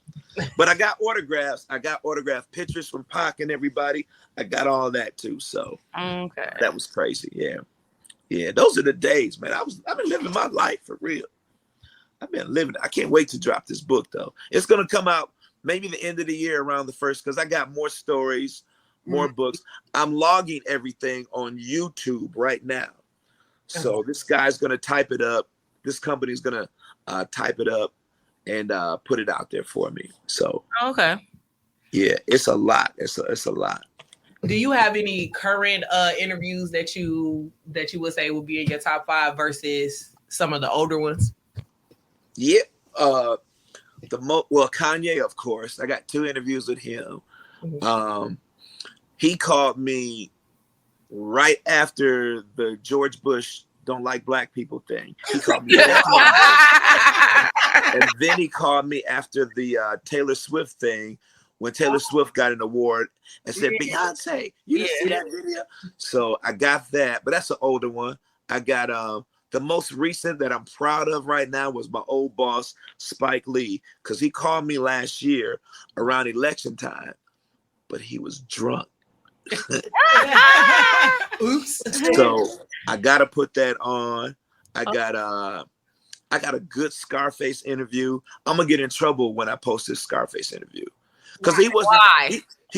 Speaker 5: But I got autographs. I got autographed pictures from Pac and everybody. I got all that too. So that was crazy. Yeah. Yeah. Those are the days, man. I've been living my life for real. I've been living. I can't wait to drop this book though. It's gonna come out maybe the end of the year around the 1st, because I got more stories, more books. I'm logging everything on YouTube right now. So this guy's gonna type it up. This company's gonna type it up and put it out there for me. So yeah, it's a lot. It's a lot.
Speaker 6: Do you have any current interviews that you would say would be in your top 5 versus some of the older ones?
Speaker 5: Yeah, Kanye, of course. I got 2 interviews with him. He called me right after the George Bush don't like black people thing. He called me, and then he called me after the Taylor Swift thing, when Taylor Swift got an award, and said, Beyonce, you didn't see that video? So I got that, but that's an older one. I got the most recent that I'm proud of right now was my old boss, Spike Lee, because he called me last year around election time, but he was drunk.
Speaker 6: Oops.
Speaker 5: So I gotta put that on. I got a good Scarface interview. I'm gonna get in trouble when I post this Scarface interview because he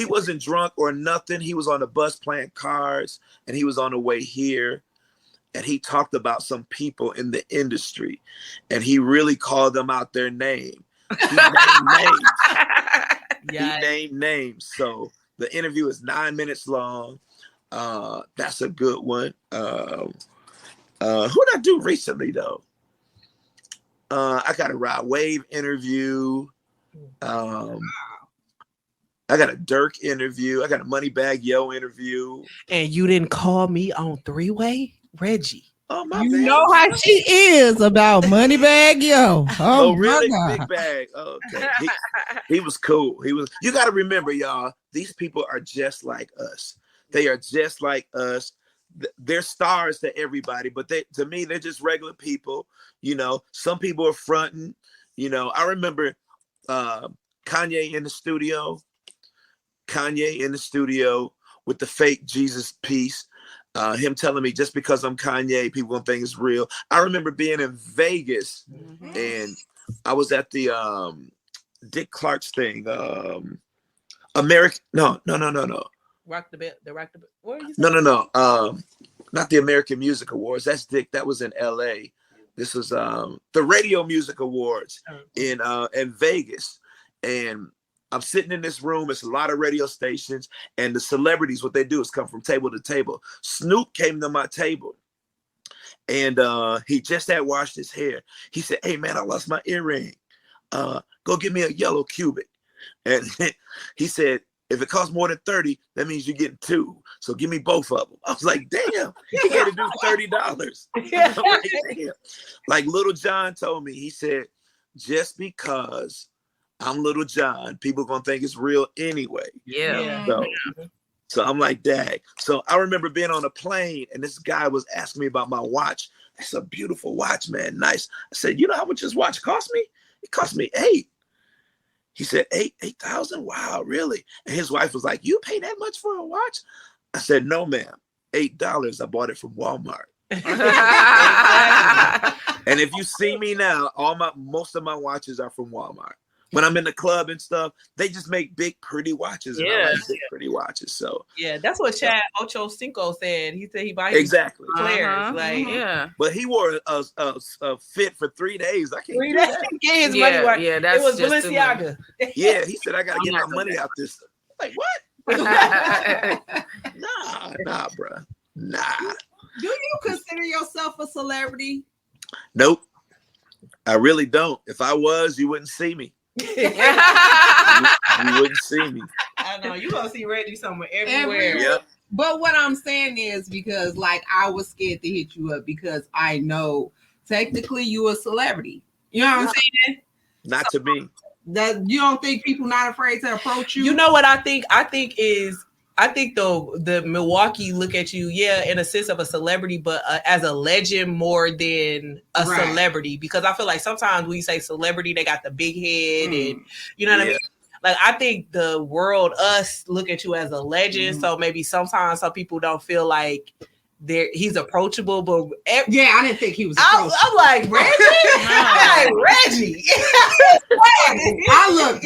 Speaker 5: wasn't drunk or nothing. He was on the bus playing cards, and he was on the way here, and he talked about some people in the industry, and he really called them out their name. He named names. He named names. So the interview is 9 minutes long. That's a good one. Who did I do recently though? I got a Rod Wave interview. I got a Dirk interview. I got a Moneybag Yo interview.
Speaker 6: And you didn't call me on three-way, Reggie.
Speaker 5: Oh my
Speaker 4: You
Speaker 5: bad.
Speaker 4: know how she is about Moneybag Yo.
Speaker 5: Oh,
Speaker 4: Oh,
Speaker 5: really?
Speaker 4: my
Speaker 5: Big
Speaker 4: God.
Speaker 5: Bag. Oh, okay. He was cool. You got to remember, y'all, these people are just like us. They are just like us. They're stars to everybody, but to me, they're just regular people. You know, some people are fronting. You know, I remember Kanye in the studio with the fake Jesus piece. Him telling me just because I'm Kanye, people gonna think it's real. I remember being in Vegas and I was at the Dick Clark's thing. American no.
Speaker 6: Rock the bit. What are you
Speaker 5: saying? No. Not the American Music Awards. That's Dick. That was in LA. This was the Radio Music Awards in Vegas. And I'm sitting in this room. It's a lot of radio stations, and the celebrities, what they do is come from table to table. Snoop came to my table, and he just had washed his hair. He said, "Hey man, I lost my earring. Go get me a yellow cubic." And he said, "If it costs more than 30, that means you're getting 2. So give me both of them." I was like, "Damn, he had to do $30." Like, damn. Like Little John told me, he said, "Just because I'm Little John, people gonna think it's real anyway."
Speaker 7: Yeah.
Speaker 5: So I'm like, "Dag." So I remember being on a plane, and this guy was asking me about my watch. That's a beautiful watch, man. Nice. I said, "You know how much this watch cost me? It cost me 8." He said, 8,000? Wow, really? And his wife was like, "You pay that much for a watch?" I said, "No, ma'am. $8. I bought it from Walmart." And if you see me now, most of my watches are from Walmart. When I'm in the club and stuff, they just make big, pretty watches. And I like big, pretty watches. So
Speaker 6: yeah, that's what Chad Ochocinco said. He said he buys
Speaker 5: exactly
Speaker 6: flares.
Speaker 5: But he wore a fit for 3 days. I can't
Speaker 6: 3
Speaker 5: do
Speaker 6: days.
Speaker 5: that.
Speaker 6: Get his money worth.
Speaker 7: Yeah, that's
Speaker 6: it was
Speaker 7: just
Speaker 6: Balenciaga.
Speaker 5: Yeah, he said, "I gotta get my money out this." Like, what? Nah, bro. Nah.
Speaker 4: Do you consider yourself a celebrity?
Speaker 5: Nope. I really don't. If I was, you wouldn't see me. You wouldn't see me.
Speaker 6: I know you're gonna see Reggie somewhere everywhere.
Speaker 5: Yep.
Speaker 4: But what I'm saying is because like I was scared to hit you up because I know technically you a celebrity. You know what I'm saying?
Speaker 5: Not to me.
Speaker 4: That you don't think people not afraid to approach you?
Speaker 6: You know what I think? I think the Milwaukee look at you, in a sense of a celebrity, but as a legend more than a celebrity. Because I feel like sometimes when you say celebrity, they got the big head, and you know what I mean. Like I think the world, us, look at you as a legend. So maybe sometimes some people don't feel like he's approachable, but
Speaker 4: I didn't think he was approachable.
Speaker 6: I'm like, Reggie.
Speaker 4: I looked.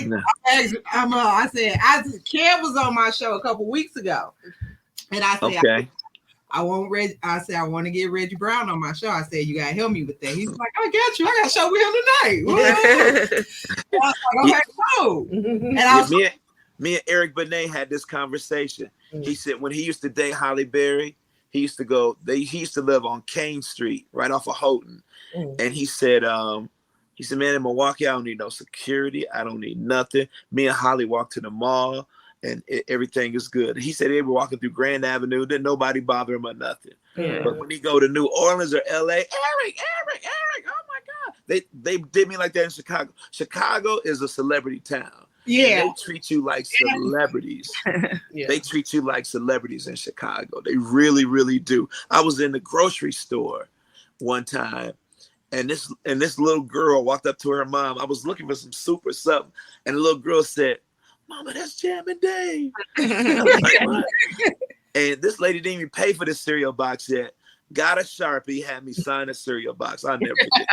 Speaker 4: Cam was on my show a couple weeks ago, and I said,
Speaker 5: "Okay,
Speaker 4: I want Reggie." I said, "I want to get Reggie Brown on my show." I said, "You gotta help me with that." He's like, "I got you. I got a show with him tonight." I was like, "Okay, cool." And
Speaker 5: me and Eric Benet had this conversation. He said when he used to date Holly Berry, he used to live on Kane Street, right off of Houghton. And he said, "Man, in Milwaukee, I don't need no security. I don't need nothing. Me and Holly walk to the mall, and everything is good." He said they were walking through Grand Avenue, didn't nobody bother him or nothing. But when he go to New Orleans or LA, Eric, oh my God, they did me like that in Chicago. Chicago is a celebrity town.
Speaker 4: Yeah,
Speaker 5: they treat you like celebrities. They treat you like celebrities in Chicago. They really, really do. I was in the grocery store one time, and this little girl walked up to her mom. I was looking for some soup or something, and the little girl said, Mama, that's Jammin' Dave. And I was like, what? And this lady didn't even pay for the cereal box yet. Got a Sharpie, had me sign a cereal box. I'll never forget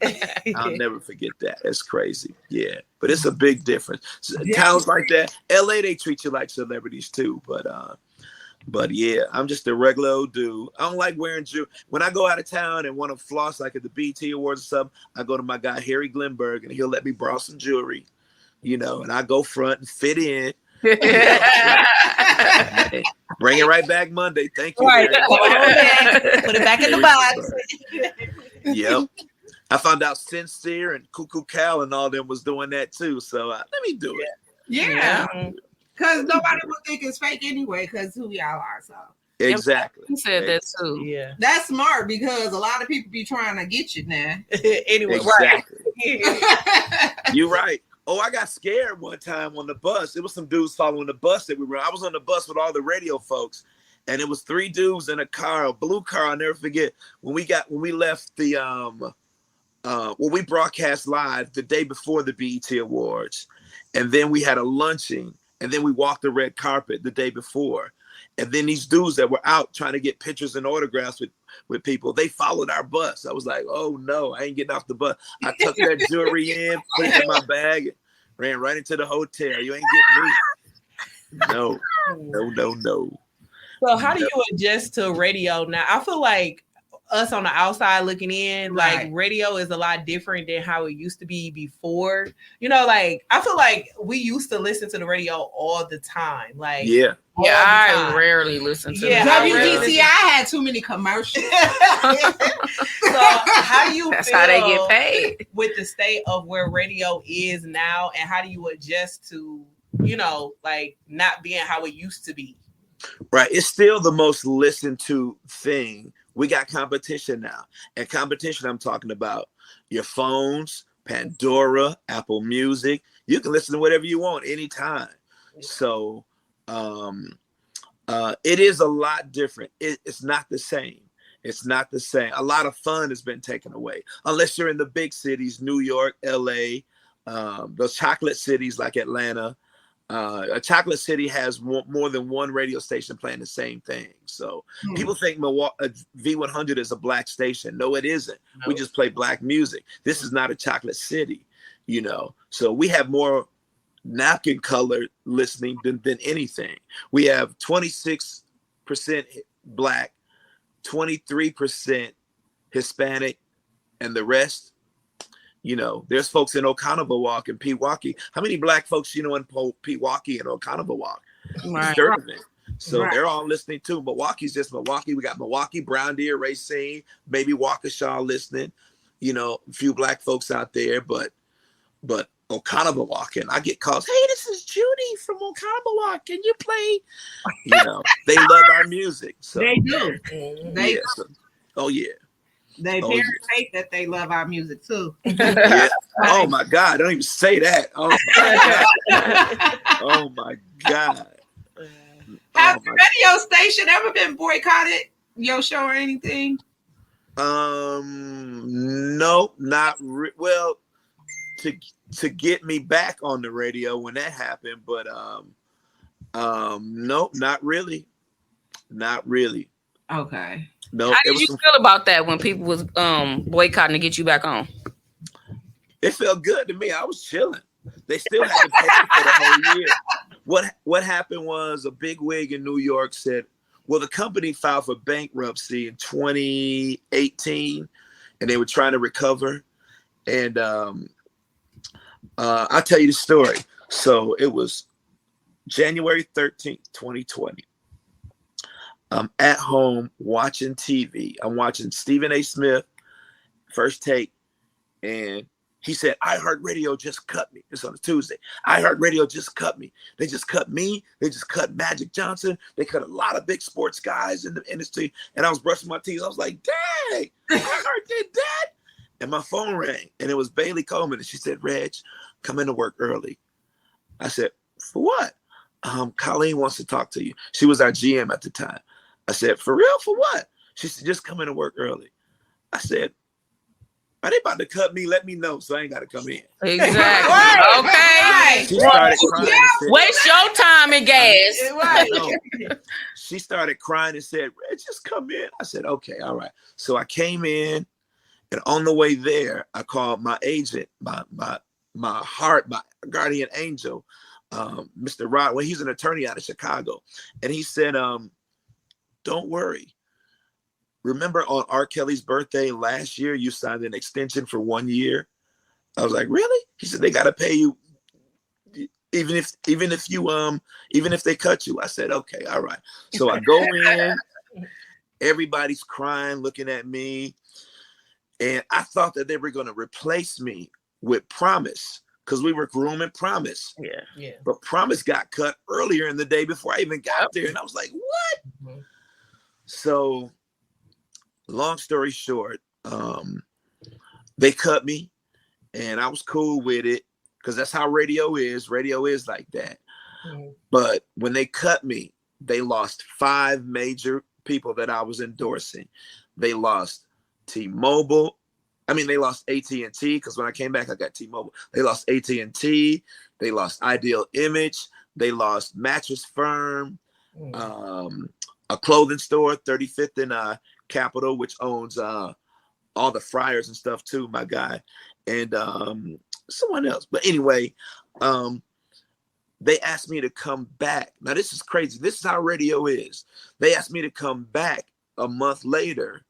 Speaker 5: that. I'll never forget that. That's crazy. Yeah. But it's a big difference. Towns like that, LA, they treat you like celebrities too. But yeah, I'm just a regular old dude. I don't like wearing jewelry. When I go out of town and want to floss like at the BT Awards or something, I go to my guy Harry Glenberg and he'll let me borrow some jewelry, you know, and I go front and fit in. Bring it right back Monday. Thank you.
Speaker 6: Right. Put it back in the box.
Speaker 5: Yep. I found out Sincere and Cuckoo Cal and all them was doing that too. So let me do it.
Speaker 4: Yeah. Because nobody would think it's fake anyway, because who y'all are. So
Speaker 5: Exactly.
Speaker 7: He said that too.
Speaker 6: Yeah.
Speaker 4: that's smart because a lot of people be trying to get you now.
Speaker 6: Anyway,
Speaker 5: Exactly.
Speaker 6: right.
Speaker 5: You're right. Oh, I got scared one time on the bus. It was some dudes following the bus that we were. I was on the bus with all the radio folks, and it was 3 dudes in a car, a blue car. I'll never forget when we left the we broadcast live the day before the BET Awards, and then we had a luncheon, and then we walked the red carpet the day before, and then these dudes that were out trying to get pictures and autographs with people, they followed our bus. I was like, oh no, I ain't getting off the bus. I took that jewelry in, put it in my bag, and ran right into the hotel. You ain't getting me. No.
Speaker 6: So how do you adjust to radio now? I feel like us on the outside looking in, like radio is a lot different than how it used to be before. You know, like I feel like we used to listen to the radio all the time. Like
Speaker 7: I rarely listen to
Speaker 4: WTCI had too many commercials.
Speaker 6: So how do you
Speaker 7: That's
Speaker 6: feel
Speaker 7: how they get paid
Speaker 6: with the state of where radio is now, and how do you adjust to, you know, like not being how it used to be?
Speaker 5: Right. It's still the most listened to thing. We got competition now. And competition, I'm talking about your phones, Pandora, Apple Music. You can listen to whatever you want anytime. So it is a lot different. It's not the same. It's not the same. A lot of fun has been taken away. Unless you're in the big cities, New York, LA, those chocolate cities like Atlanta. A chocolate city has more than one radio station playing the same thing. So people think V100 is a black station. No, it isn't. No. We just play black music. This is not a chocolate city, you know. So we have more napkin color listening than anything. We have 26% black, 23% Hispanic, and the rest. You know, there's folks in Oconomowoc and Pewaukee. How many black folks you know in Pewaukee and Oconomowoc?
Speaker 7: Right.
Speaker 5: So they're all listening too. Milwaukee's just Milwaukee. We got Milwaukee, Brown Deer, Racine, maybe Waukesha listening. You know, a few black folks out there, but Oconomowoc, and I get calls. Hey, this is Judy from Oconomowoc. Can you play? You know, they love our music. So
Speaker 4: they do. They
Speaker 5: do. Oh yeah.
Speaker 4: They parents hate that they love our music too.
Speaker 5: Yeah. Oh my God! Don't even say that. Oh my God! Oh my God!
Speaker 4: Has the radio station ever been boycotted? Your show or anything?
Speaker 5: No, not well. To get me back on the radio when that happened, but no, not really. Not really.
Speaker 4: Okay.
Speaker 5: No.
Speaker 7: How did you feel about that when people was boycotting to get you back on?
Speaker 5: It felt good to me. I was chilling. They still had to pay for the whole year. What happened was a big wig in New York said, well, the company filed for bankruptcy in 2018 and they were trying to recover. And I'll tell you the story. So it was January 13th, 2020. I'm at home watching TV. I'm watching Stephen A. Smith, First Take, and he said, iHeartRadio just cut me. It's on a Tuesday. iHeartRadio just cut me. They just cut me. They just cut Magic Johnson. They cut a lot of big sports guys in the industry. And I was brushing my teeth. I was like, dang, iHeart did that. And my phone rang, and it was Bailey Coleman. And she said, Reg, come into work early. I said, for what? Colleen wants to talk to you. She was our GM at the time. I said, for real? For what? She said, just come in to work early. I said, are they about to cut me? Let me know so I ain't got to come in.
Speaker 7: Exactly. Okay.
Speaker 4: Right.
Speaker 5: She started crying and said,
Speaker 7: Waste your time and gas.
Speaker 4: Right.
Speaker 5: no. She started crying and said, Red, just come in. I said, okay, all right. So I came in, and on the way there, I called my agent, my guardian angel, Mr. Rod. Well, he's an attorney out of Chicago. And he said, don't worry. Remember on R. Kelly's birthday last year, you signed an extension for 1 year? I was like, really? He said, they got to pay you even if they cut you. I said, okay, all right. So I go in, everybody's crying, looking at me. And I thought that they were going to replace me with Promise, because we were grooming Promise.
Speaker 7: Yeah.
Speaker 5: But Promise got cut earlier in the day before I even got there. And I was like, what?
Speaker 7: Mm-hmm.
Speaker 5: So long story short, they cut me, and I was cool with it, because that's how radio is. Radio is like that. Mm-hmm. But when they cut me, they lost 5 major people that I was endorsing. They lost T-Mobile. I mean, they lost AT&T, because when I came back, I got T-Mobile. They lost AT&T. They lost Ideal Image. They lost Mattress Firm, a clothing store, 35th and Capitol, which owns all the fryers and stuff too, my guy, and someone else. But anyway, they asked me to come back. Now, this is crazy. This is how radio is. They asked me to come back a month later,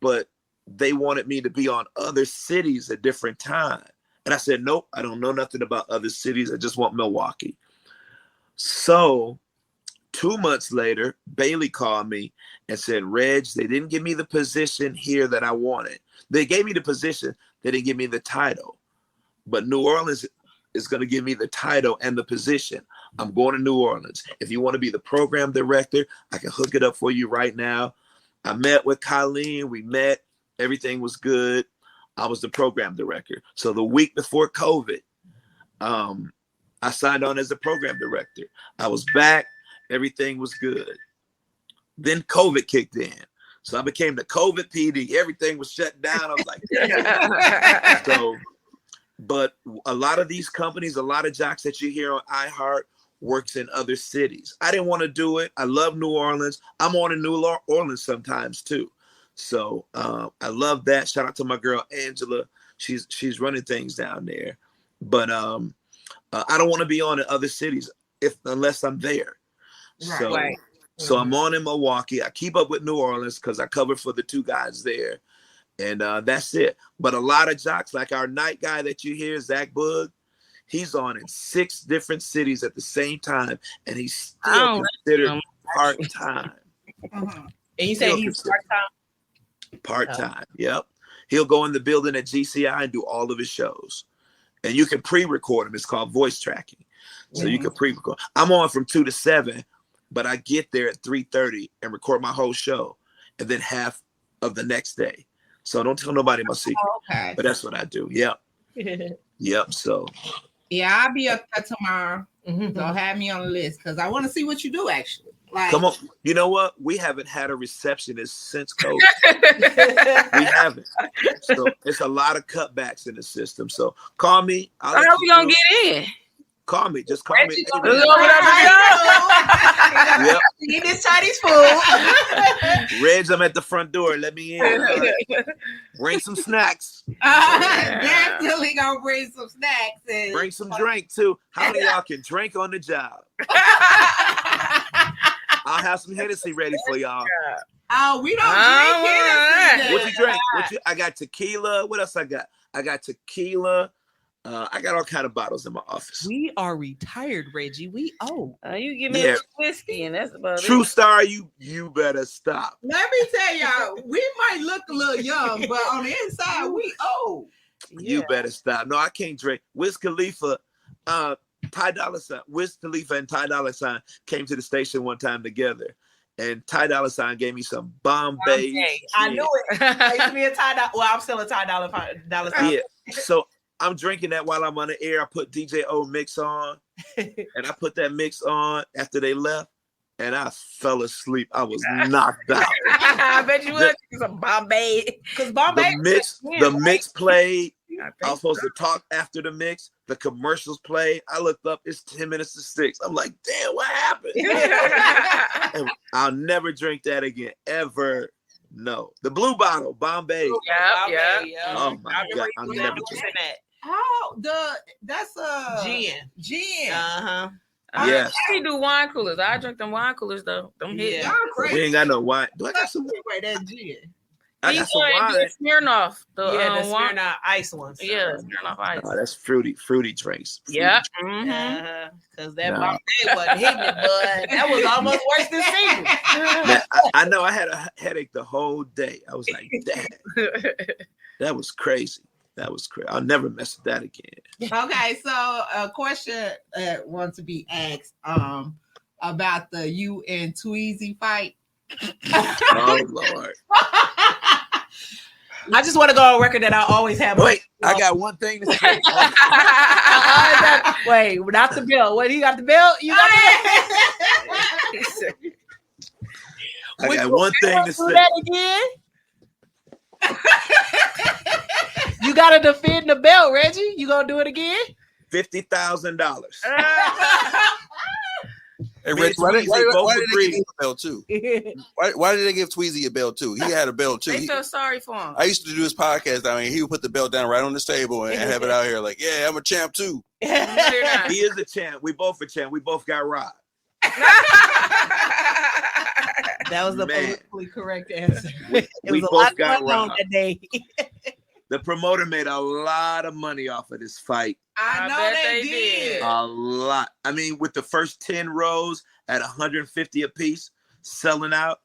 Speaker 5: but they wanted me to be on other cities at different time. And I said, nope, I don't know nothing about other cities. I just want Milwaukee. So 2 months later, Bailey called me and said, Reg, they didn't give me the position here that I wanted. They gave me the position. They didn't give me the title. But New Orleans is going to give me the title and the position. I'm going to New Orleans. If you want to be the program director, I can hook it up for you right now. I met with Colleen. We met. Everything was good. I was the program director. So the week before COVID, I signed on as the program director. I was back. Everything was good. Then COVID kicked in. So I became the COVID PD. Everything was shut down. I was like, yeah. So, but a lot of these companies, a lot of jocks that you hear on iHeart works in other cities. I didn't want to do it. I love New Orleans. I'm on in New Orleans sometimes too. So I love that. Shout out to my girl Angela. She's running things down there. But I don't want to be on in other cities unless I'm there.
Speaker 7: Right.
Speaker 5: So I'm on in Milwaukee. I keep up with New Orleans because I cover for the 2 guys there. And that's it. But a lot of jocks, like our night guy that you hear, Zach Bug, he's on in 6 different cities at the same time. And he's still considered part-time.
Speaker 6: And you say he's part-time?
Speaker 5: Part-time, yep. He'll go in the building at GCI and do all of his shows. And you can pre-record them. It's called voice tracking. So you can pre-record. I'm on from 2 to 7, but I get there at 3:30 and record my whole show, and then half of the next day. So don't tell nobody my secret.
Speaker 4: Okay.
Speaker 5: But that's what I do. Yep. Yep. So
Speaker 4: yeah, I'll be up there tomorrow. So have me on the list, because I want to see what you do actually. Like,
Speaker 5: come on. You know what? We haven't had a receptionist since COVID. We haven't. So it's a lot of cutbacks in the system. So call me.
Speaker 7: How we gonna get in?
Speaker 5: Call me. Just call me.
Speaker 6: Yep. Eat this Chinese food.
Speaker 5: Reg, I'm at the front door. Let me in. Bring some snacks.
Speaker 4: Definitely gonna bring some snacks. And
Speaker 5: bring some drink too. How many of y'all can drink on the job? I'll have some Hennessy ready for y'all.
Speaker 4: Oh, we don't drink Hennessy.
Speaker 5: What you drink? I got tequila. What else I got? I got tequila. I got all kind of bottles in my office.
Speaker 6: We are retired, Reggie. We owe.
Speaker 7: You give me a whiskey, and that's about
Speaker 5: True
Speaker 7: it.
Speaker 5: Star, you better stop.
Speaker 4: Let me tell y'all, we might look a little young, but on the inside, we old.
Speaker 5: You better stop. No, I can't drink. Wiz Khalifa, Ty Dolla $ign. Wiz Khalifa and Ty Dolla $ign came to the station one time together, and Ty Dolla $ign gave me some Bombay.
Speaker 6: I knew it. I used to be a Ty Dolla. Well, I'm still a Ty Dolla $ign.
Speaker 5: Yeah. So I'm drinking that while I'm on the air. I put DJ O mix on, and I put that mix on after they left, and I fell asleep. I was knocked out.
Speaker 7: I bet you would. Some Bombay.
Speaker 6: Because Bombay.
Speaker 5: The mix played, I was supposed to talk after the mix. The commercials play. I looked up. It's 10 minutes to 6. I'm like, damn, what happened? And I'll never drink that again, ever. No. The blue bottle, Bombay.
Speaker 7: Yeah.
Speaker 5: Oh my God, I'll never drink
Speaker 6: that.
Speaker 4: Oh, that's
Speaker 6: Gin.
Speaker 4: Gin.
Speaker 5: Yeah.
Speaker 7: I do wine coolers. I drink them wine coolers though. Them hit.
Speaker 4: Y'all crazy.
Speaker 5: We ain't got no wine. Do I got some?
Speaker 4: Wait, that gin.
Speaker 5: I got some wine.
Speaker 7: Smirnoff. The wine.
Speaker 6: Smirnoff ice ones.
Speaker 7: Yeah, Smirnoff ice.
Speaker 5: Oh, that's fruity drinks. Fruity
Speaker 7: Yeah.
Speaker 5: drinks.
Speaker 6: Because that Bombay wasn't hitting it, bud. That was almost worse than single.
Speaker 5: Man, I know I had a headache the whole day. I was like, damn. That was crazy. That was crazy. I'll never mess with that again.
Speaker 4: Okay, so a question wants to be asked about the you and Tweezy fight.
Speaker 5: Oh Lord.
Speaker 6: I just want to go on record that I always have.
Speaker 5: Wait, I got one thing to say.
Speaker 6: Wait, not the belt. What, you got the belt? You got the belt?
Speaker 5: I got one thing to say.
Speaker 6: That again? You gotta defend the belt, Reggie. You gonna do it again?
Speaker 5: $50,000.
Speaker 8: Hey, Rich, why did they give him a belt too? Why did they give Tweezy a belt too? He had a belt too.
Speaker 7: They felt sorry for him.
Speaker 8: I used to do his podcast. I mean, he would put the belt down right on this table and have it out here like, yeah, I'm a champ too.
Speaker 5: He is a champ. We both a champ. We both got robbed.
Speaker 6: That was the politically correct answer.
Speaker 5: We both got
Speaker 6: on
Speaker 5: robbed.
Speaker 6: that day.
Speaker 5: The promoter made a lot of money off of this fight.
Speaker 4: I know
Speaker 7: bet
Speaker 4: they
Speaker 7: they
Speaker 4: did.
Speaker 5: A lot. I mean, with the first 10 rows at 150 a piece, selling out,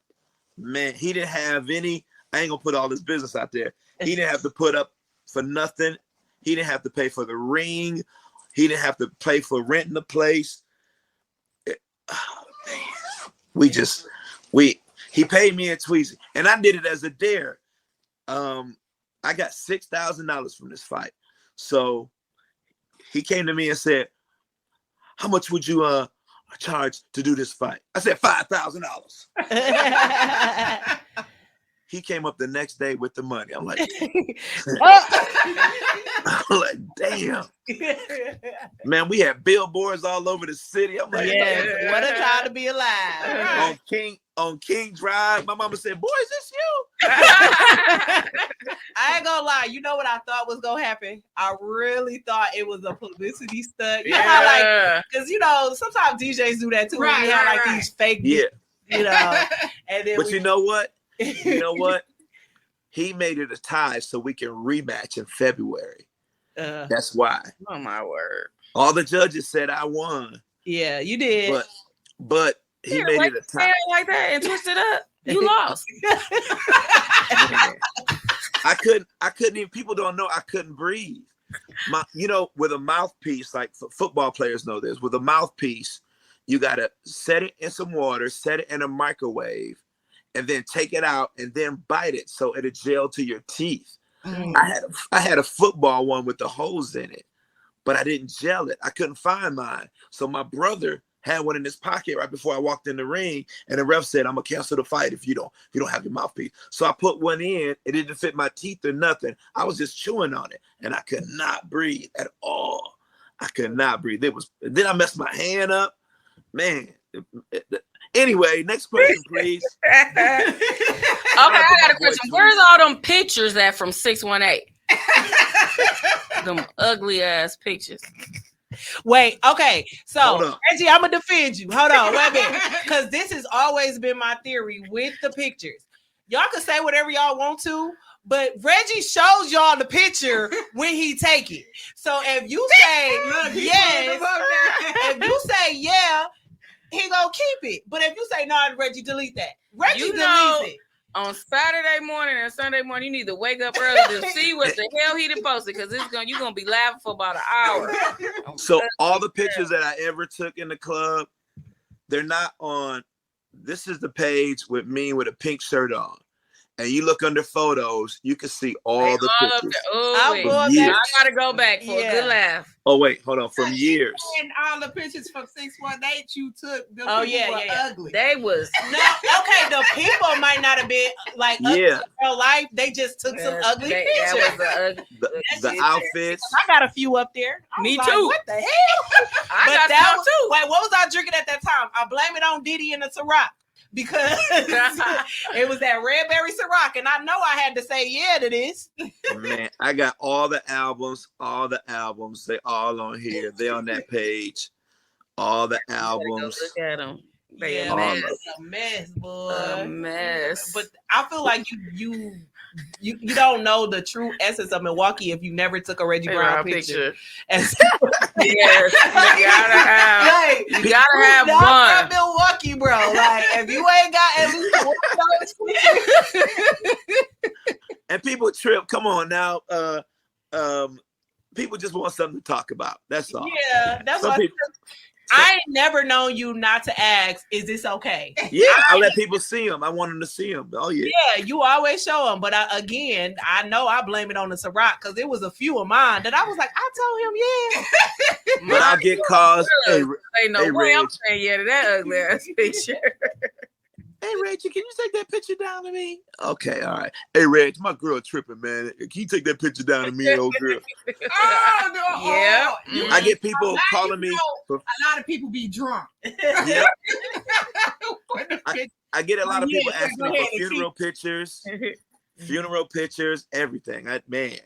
Speaker 5: man, he didn't have any. I ain't gonna put all his business out there. He didn't have to put up for nothing. He didn't have to pay for the ring. He didn't have to pay for renting the place. He paid me and Tweezy, and I did it as a dare. I got $6,000 from this fight. So he came to me and said, how much would you charge to do this fight? I said $5,000. He came up the next day with the money. I'm like, damn. Man, we had billboards all over the city. I'm like,
Speaker 6: Yes, what a time to be alive.
Speaker 5: on King Drive. My mama said, boy, is this you?
Speaker 6: I ain't gonna lie. You know what I thought was gonna happen? I really thought it was a publicity stunt. You know how, like, because sometimes DJs do that too. Right, we have like these fake, and then
Speaker 5: but you know what? You know what? He made it a tie so we can rematch in February. That's why.
Speaker 7: Oh my word!
Speaker 5: All the judges said I won.
Speaker 6: Yeah, you did.
Speaker 5: But he made it a tie
Speaker 7: like that and twist it up. You lost.
Speaker 5: I couldn't even. People don't know I couldn't breathe. With a mouthpiece, like football players know this. With a mouthpiece, you gotta set it in some water, set it in a microwave, and then take it out and then bite it so it'll gel to your teeth. I had a football one with the holes in it, but I didn't gel it. I couldn't find mine. So my brother had one in his pocket right before I walked in the ring, and the ref said, I'm gonna cancel the fight if you don't have your mouthpiece. So I put one in. It didn't fit my teeth or nothing. I was just chewing on it, and I could not breathe at all. I could not breathe. Then I messed my hand up. Man. Anyway, next question, please.
Speaker 7: Okay, I got a question. Where's all them pictures at from 618? Them ugly ass pictures.
Speaker 6: Wait, okay. So, Reggie, I'm going to defend you. Hold on, wait a minute. Because this has always been my theory with the pictures. Y'all can say whatever y'all want to, but Reggie shows y'all the picture when he take it. So if you say yes, if you say yeah, he gonna keep it. But if you say no, Reggie, delete that. Reggie deletes it.
Speaker 7: On Saturday morning and Sunday morning, you need to wake up early to see what the hell he done posted, because you're gonna be laughing for about an hour.
Speaker 5: So all the pictures that I ever took in the club, they're not on. This is the page with me with a pink shirt on, and you look under photos, you can see all the pictures.
Speaker 6: I'm going
Speaker 5: years.
Speaker 6: back.
Speaker 7: I gotta go back for a good laugh.
Speaker 5: Oh wait, hold on. From years.
Speaker 4: And all the pictures from 618 you took, the
Speaker 6: Oh,
Speaker 4: people
Speaker 6: yeah,
Speaker 4: were
Speaker 6: yeah.
Speaker 4: ugly.
Speaker 7: They was
Speaker 6: No, okay, the people might not have been like ugly in real life. They just took some ugly
Speaker 7: that
Speaker 6: pictures.
Speaker 7: was a ugly.
Speaker 5: The outfits.
Speaker 6: I got a few up there. I
Speaker 7: Me
Speaker 6: was like,
Speaker 7: too.
Speaker 6: what the hell?
Speaker 7: I
Speaker 6: But
Speaker 7: got
Speaker 6: that
Speaker 7: some
Speaker 6: was,
Speaker 7: too.
Speaker 6: Wait, what was I drinking at that time? I blame it on Diddy and the Ciroc because it was that red berry Ciroc, and I know I had to say yeah to this.
Speaker 5: Man, I got all the albums. They all on here. They on that page. All the albums.
Speaker 7: Look at them. They
Speaker 6: Yeah,
Speaker 7: a
Speaker 6: man,
Speaker 7: mess.
Speaker 6: it's a mess, boy.
Speaker 7: A mess.
Speaker 6: But I feel like you don't know the true essence of Milwaukee if you never took a Reggie Brown picture.
Speaker 7: Yes, you gotta have
Speaker 6: not
Speaker 7: one.
Speaker 6: from Milwaukee, bro. Like if you ain't got at least one of those pictures.
Speaker 5: And people trip. Come on now. People just want something to talk about. That's all.
Speaker 6: Yeah, that's
Speaker 5: Some
Speaker 6: what
Speaker 5: people,
Speaker 6: I ain't never known you not to ask, is this okay?
Speaker 5: yeah, I let people see them. I want them to see them. Oh yeah.
Speaker 6: Yeah, you always show them. But I know I blame it on the Ciroc because it was a few of mine that I was like, I told him, yeah.
Speaker 5: But I'll get calls. Hey,
Speaker 7: Ain't no
Speaker 5: hey,
Speaker 7: way I'm
Speaker 5: Reg.
Speaker 7: saying yeah to that ugly ass picture.
Speaker 5: Hey Reggie, can you take that picture down to me? Okay, all right. Hey Reg, my girl tripping, man. Can you take that picture down to me, old girl?
Speaker 4: Oh, no.
Speaker 7: Yeah.
Speaker 4: You-
Speaker 5: I get people calling me.
Speaker 4: a lot of people be drunk.
Speaker 5: Yeah. I get a lot of people asking me for funeral pictures, everything. Man,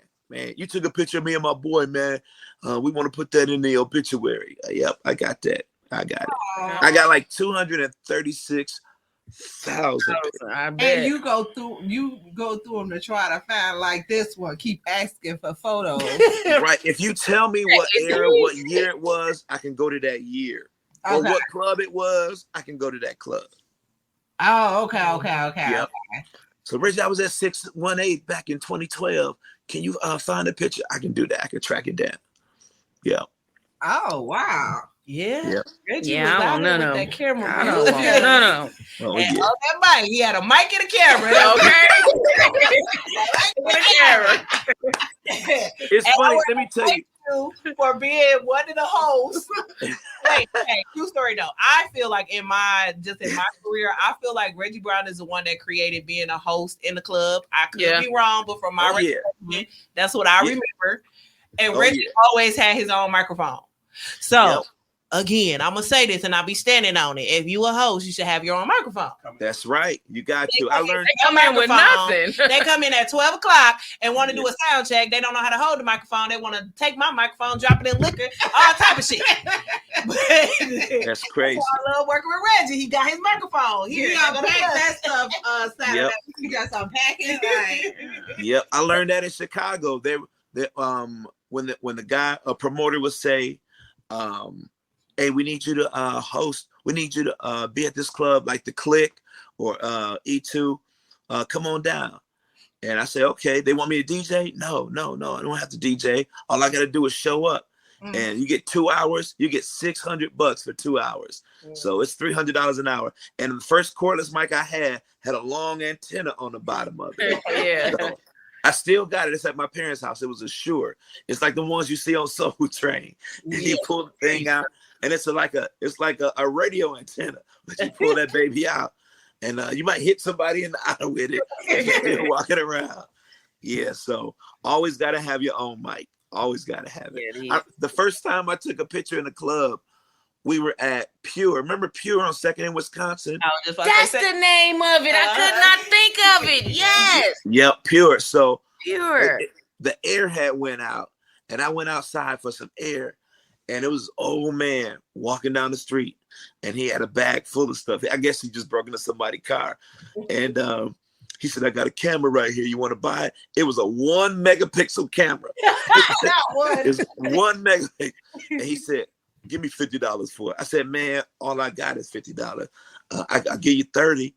Speaker 5: you took a picture of me and my boy, man. We want to put that in the obituary. Yep, I got that. I got it. I got like 236,000.
Speaker 7: I bet.
Speaker 4: And you go through them to try to find like this one. Keep asking for photos.
Speaker 5: Right. If you tell me what era, what year it was, I can go to that year. Or
Speaker 4: Okay.
Speaker 5: what club it was, I can go to that club.
Speaker 4: Oh, okay.
Speaker 5: Yep. So Reggie, I was at 618 back in 2012. Can you find a picture? I can do that. I can track it down. Yeah.
Speaker 4: Oh, wow.
Speaker 6: Yeah.
Speaker 5: Yep.
Speaker 6: Reggie
Speaker 7: Yeah,
Speaker 6: was
Speaker 7: I
Speaker 6: out
Speaker 7: don't
Speaker 6: there
Speaker 7: know.
Speaker 6: with that camera.
Speaker 7: I
Speaker 6: man.
Speaker 7: don't want none of them.
Speaker 5: Oh,
Speaker 6: And
Speaker 5: yeah.
Speaker 6: on that mic, he had a mic and a camera.
Speaker 7: With a camera.
Speaker 5: It's
Speaker 6: And
Speaker 5: funny.
Speaker 6: I
Speaker 5: Let me tell you.
Speaker 6: for being one of the hosts. Wait, true story though. I feel like in my career, I feel like Reggie Brown is the one that created being a host in the club. I could be wrong, but from my recollection, that's what I remember. And Reggie always had his own microphone. So again, I'm gonna say this, and I'll be standing on it. If you a host, you should have your own microphone.
Speaker 5: That's right. You got to. I learned.
Speaker 7: They come in with nothing.
Speaker 6: They come in at 12 o'clock and want to do a sound check. They don't know how to hold the microphone. They want to take my microphone, drop it in liquor, all type of shit.
Speaker 5: That's crazy.
Speaker 6: I love working with Reggie. He got his microphone. Here,
Speaker 4: You unpack that stuff Saturday.
Speaker 5: Yep.
Speaker 4: You got some packing. Like,
Speaker 5: Yep. I learned that in Chicago. When the guy, a promoter would say, hey, we need you to host. We need you to be at this club like the Click or E2. Come on down. And I say, okay. They want me to DJ? No. I don't have to DJ. All I got to do is show up. And you get 2 hours. You get $600 for 2 hours. So it's $300 an hour. And the first cordless mic I had a long antenna on the bottom of it.
Speaker 7: Yeah.
Speaker 5: So I still got it. It's at my parents' house. It was a Shure. It's like the ones you see on Soul Train. And you pull the thing out, and it's like a radio antenna. But you pull that baby out, and you might hit somebody in the eye with it. You're walking around. Yeah. So always got to have your own mic. Always got to have it. The first time I took a picture in the club, we were at Pure. Remember Pure on 2nd in Wisconsin?
Speaker 7: That's the name of it. I could not think of it. Yes.
Speaker 5: Yep, Pure. So
Speaker 7: Pure.
Speaker 5: the air had went out, and I went outside for some air, and it was an old man walking down the street, and he had a bag full of stuff. I guess he just broke into somebody's car, and he said, I got a camera right here. You want to buy it? It was a 1 megapixel camera. It's 1 megapixel. And he said, give me $50 for it. I said, man, all I got is $50. I'll give you 30.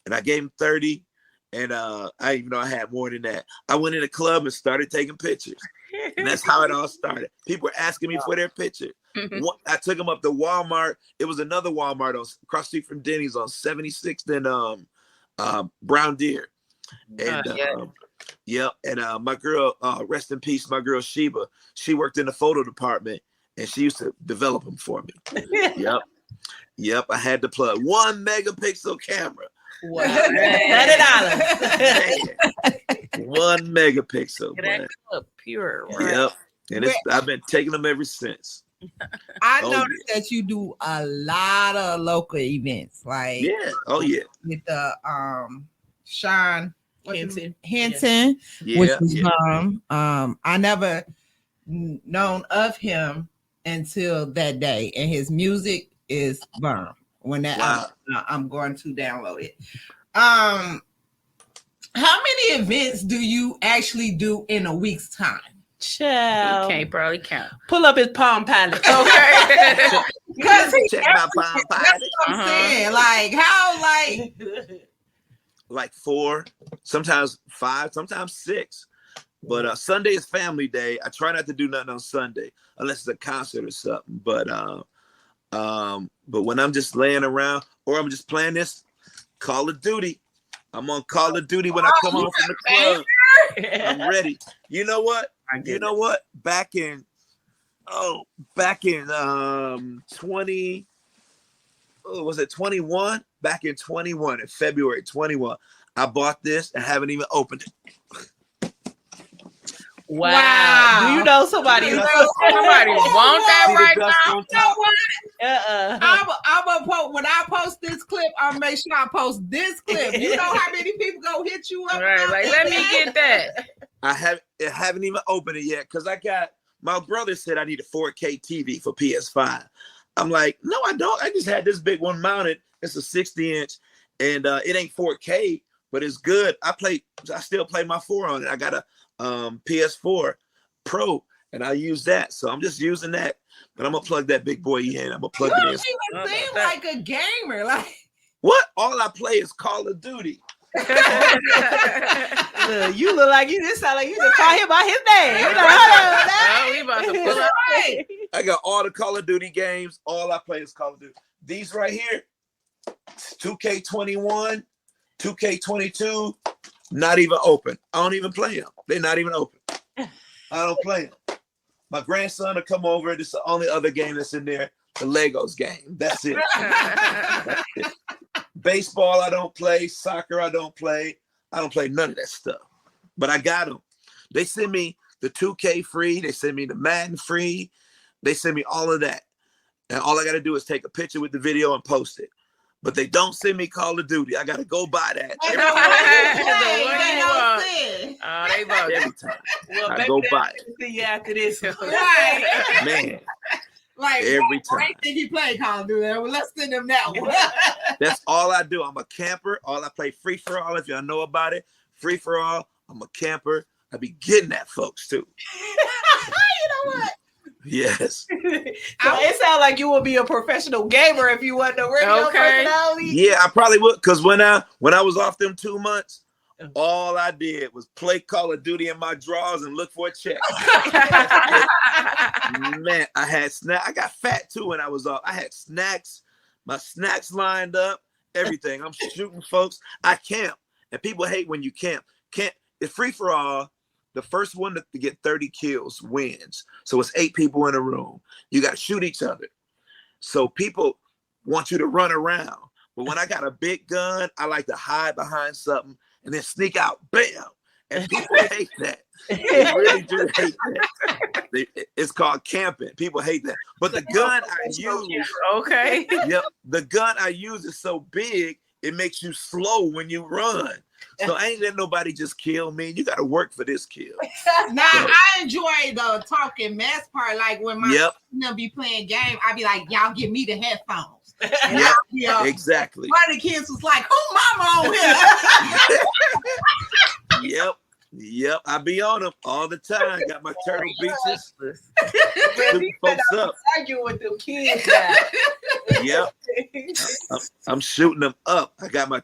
Speaker 5: And I gave him 30. And I even know I had more than that. I went in the club and started taking pictures. And that's how it all started. People were asking me for their picture. I took them up to Walmart. It was another Walmart across the street from Denny's on 76th and Brown Deer. And
Speaker 7: yeah.
Speaker 5: yep. And my girl, rest in peace, my girl Sheba, she worked in the photo department and she used to develop them for me. Yep. I had to plug 1 megapixel camera.
Speaker 6: Wow. $100.
Speaker 5: 1 megapixel.
Speaker 7: That up pure. Right?
Speaker 5: Yep. And I've been taking them ever since.
Speaker 4: I noticed that you do a lot of local events, like with the Sean Henson, which was I never known of him until that day, and his music is bomb. When that I'm going to download it. How many events do you actually do in a week's time?
Speaker 6: Child.
Speaker 7: You can't probably count.
Speaker 6: Pull up his Palm Pilot.
Speaker 7: Okay.
Speaker 4: Because
Speaker 5: check my Palm Pilot.
Speaker 4: That's what I'm saying. Like how
Speaker 5: like 4, sometimes 5, sometimes 6. But Sunday is family day. I try not to do nothing on Sunday unless it's a concert or something. But when I'm just laying around or I'm just playing this Call of Duty, I'm on Call of Duty when I come home from the club. I'm ready. You know what? Back in 20, was it 21? Back in 21, in February 21, I bought this and haven't even opened it.
Speaker 6: Wow. Do you know somebody?
Speaker 7: Somebody want that right now?
Speaker 4: I'm gonna post when I post this clip. I'll make sure I post this clip. You know how many people go hit you up?
Speaker 7: Right, like let me get that.
Speaker 5: I haven't even opened it yet because my brother said I need a 4K TV for PS5. I'm like, no, I don't. I just had this big one mounted. It's a 60-inch, and it ain't 4K, but it's good. I still play my 4 on it. I got a PS4 Pro, and I use that. So I'm just using that. But I'm gonna plug that big boy in. I'm gonna plug it in.
Speaker 4: You don't even seem like a gamer. Like
Speaker 5: what? All I play is Call of Duty.
Speaker 6: You look like you just sound like you just call him by his name.
Speaker 7: We about to pull up.
Speaker 5: I got all the Call of Duty games. All I play is Call of Duty. These right here, 2K21, 2K22, not even open. I don't even play them. They're not even open. I don't play them. My grandson will come over. This is the only other game that's in there. The Legos game. That's it. That's it. Baseball, I don't play. Soccer, I don't play. I don't play none of that stuff. But I got them. They send me the 2K free. They send me the Madden free. They send me all of that. And all I got to do is take a picture with the video and post it. But they don't send me Call of Duty. I got to go buy that.
Speaker 7: Every time.
Speaker 6: Well,
Speaker 5: I go buy it.
Speaker 6: See you after this.
Speaker 4: right.
Speaker 5: Man.
Speaker 4: Like
Speaker 5: every time.
Speaker 4: I think he played Call of Duty. Well, let's send him that one.
Speaker 5: That's all I do. I'm a camper. All I play free for all. If y'all know about it, free for all. I'm a camper. I be getting at folks too.
Speaker 4: You know what?
Speaker 5: Yes.
Speaker 6: So it sounds like you would be a professional gamer if you wasn't a radio personality.
Speaker 5: Yeah, I probably would. Because when I was off them 2 months, all I did was play Call of Duty in my drawers and look for a check. Man, I had snacks. I got fat too when I was off. I had snacks, my snacks lined up, everything. I'm shooting folks. I camp, and people hate when you camp. It's free for all. The first one to get 30 kills wins. So it's 8 people in a room. You got to shoot each other. So people want you to run around. But when I got a big gun, I like to hide behind something and then sneak out. Bam! And people hate that. They really do hate that. It's called camping. People hate that. But the gun I use, yep, the gun I use is so big, it makes you slow when you run. So I ain't let nobody just kill me. You got to work for this kill.
Speaker 4: Now I enjoy the talking mess part. Like when my son be playing game, I be like, "Y'all give me the headphones."
Speaker 5: Yeah, exactly.
Speaker 4: One of the kids was like, "Who mama on here?"
Speaker 5: Yep. I be on them all the time. Got my turtle beaches. Shooting folks up.
Speaker 6: Arguing with them kids.
Speaker 5: Yep. I'm shooting them up. I got my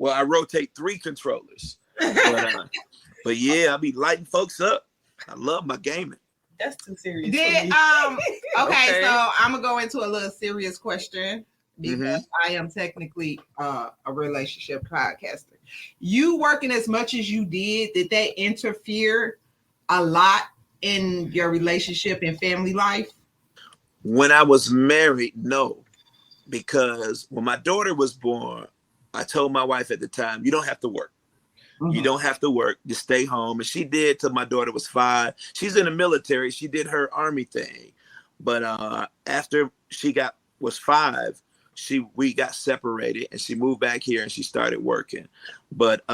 Speaker 5: I rotate 3 controllers. But yeah, I be lighting folks up. I love my gaming.
Speaker 6: That's too serious.
Speaker 4: Okay, so I'm gonna go into a little serious question because I am technically a relationship podcaster. You working as much as you did that interfere a lot in your relationship and family life?
Speaker 5: When I was married, no, because when my daughter was born, I told my wife at the time, you don't have to work. You don't have to work. Just stay home. And she did till my daughter was 5. She's in the military. She did her army thing. But after she was 5, we got separated and she moved back here and she started working. But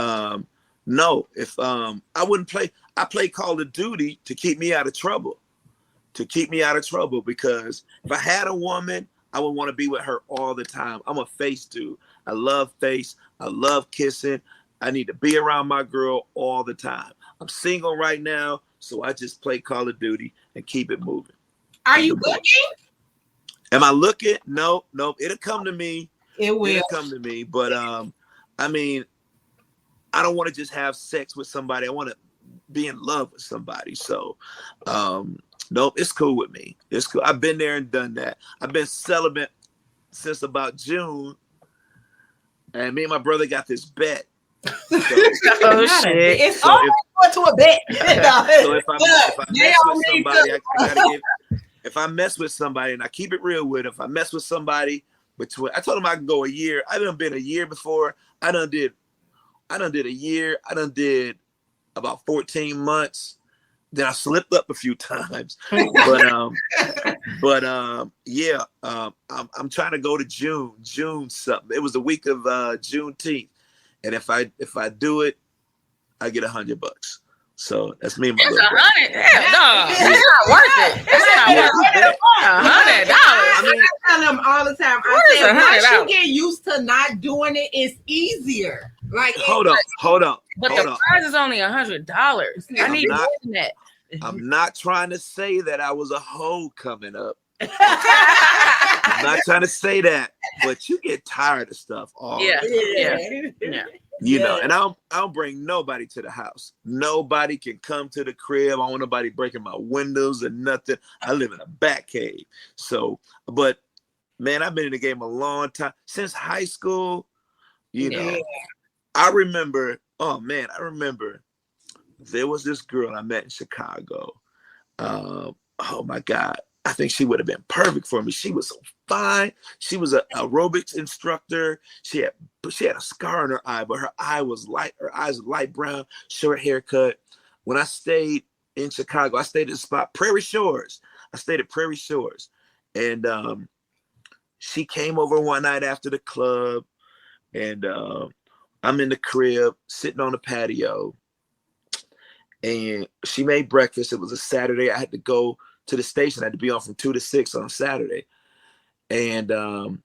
Speaker 5: no, if I wouldn't play, I play Call of Duty to keep me out of trouble. Because if I had a woman, I would want to be with her all the time. I'm a face dude. I love face. I love kissing. I need to be around my girl all the time. I'm single right now, so I just play Call of Duty and keep it moving.
Speaker 4: Are you looking?
Speaker 5: Am I looking? No. It'll come to me.
Speaker 4: It'll
Speaker 5: come to me. But I mean, I don't want to just have sex with somebody. I want to be in love with somebody. So nope, it's cool with me. It's cool. I've been there and done that. I've been celibate since about June. And me and my brother got this bet. So,
Speaker 7: shit!
Speaker 2: It's always going to a bet.
Speaker 5: So if I mess with somebody, I gotta give. If I mess with somebody, and I keep it real with, if I mess with somebody I told him I can go a year. I done been a year before. I done did a year. I done did about 14 months. Then I slipped up a few times. But yeah, I'm trying to go to June something. It was the week of Juneteenth. And if I do it, I get $100. So that's me and my
Speaker 7: It's
Speaker 5: little brother.
Speaker 7: $100. Hell no, it's not worth it. It's not worth it. $100.
Speaker 4: I tell them all the time. I
Speaker 7: Where's
Speaker 4: say, once
Speaker 7: $100?
Speaker 4: you get used to not doing it, it's easier. Like,
Speaker 5: Hold on.
Speaker 7: But the prize is only $100. I need more than that.
Speaker 5: I'm not trying to say that I was a hoe coming up. I'm not trying to say that, but you get tired of stuff all
Speaker 7: Yeah.
Speaker 5: you know, and I don't bring nobody to the house. Nobody can come to the crib. I don't want nobody breaking my windows or nothing. I live in a bat cave. So, but man, I've been in the game a long time. Since high school, you know. I remember there was this girl I met in Chicago. Oh my God. I think she would have been perfect for me. She was so fine. She was an aerobics instructor. She had a scar on her eye, but her eyes was light brown, short haircut. When I stayed in Chicago, I stayed at the spot, Prairie Shores. I stayed at Prairie Shores. And she came over one night after the club, and I'm in the crib sitting on the patio, and she made breakfast. It was a Saturday. I had to go to the station. I had to be on from 2 to 6 on Saturday. And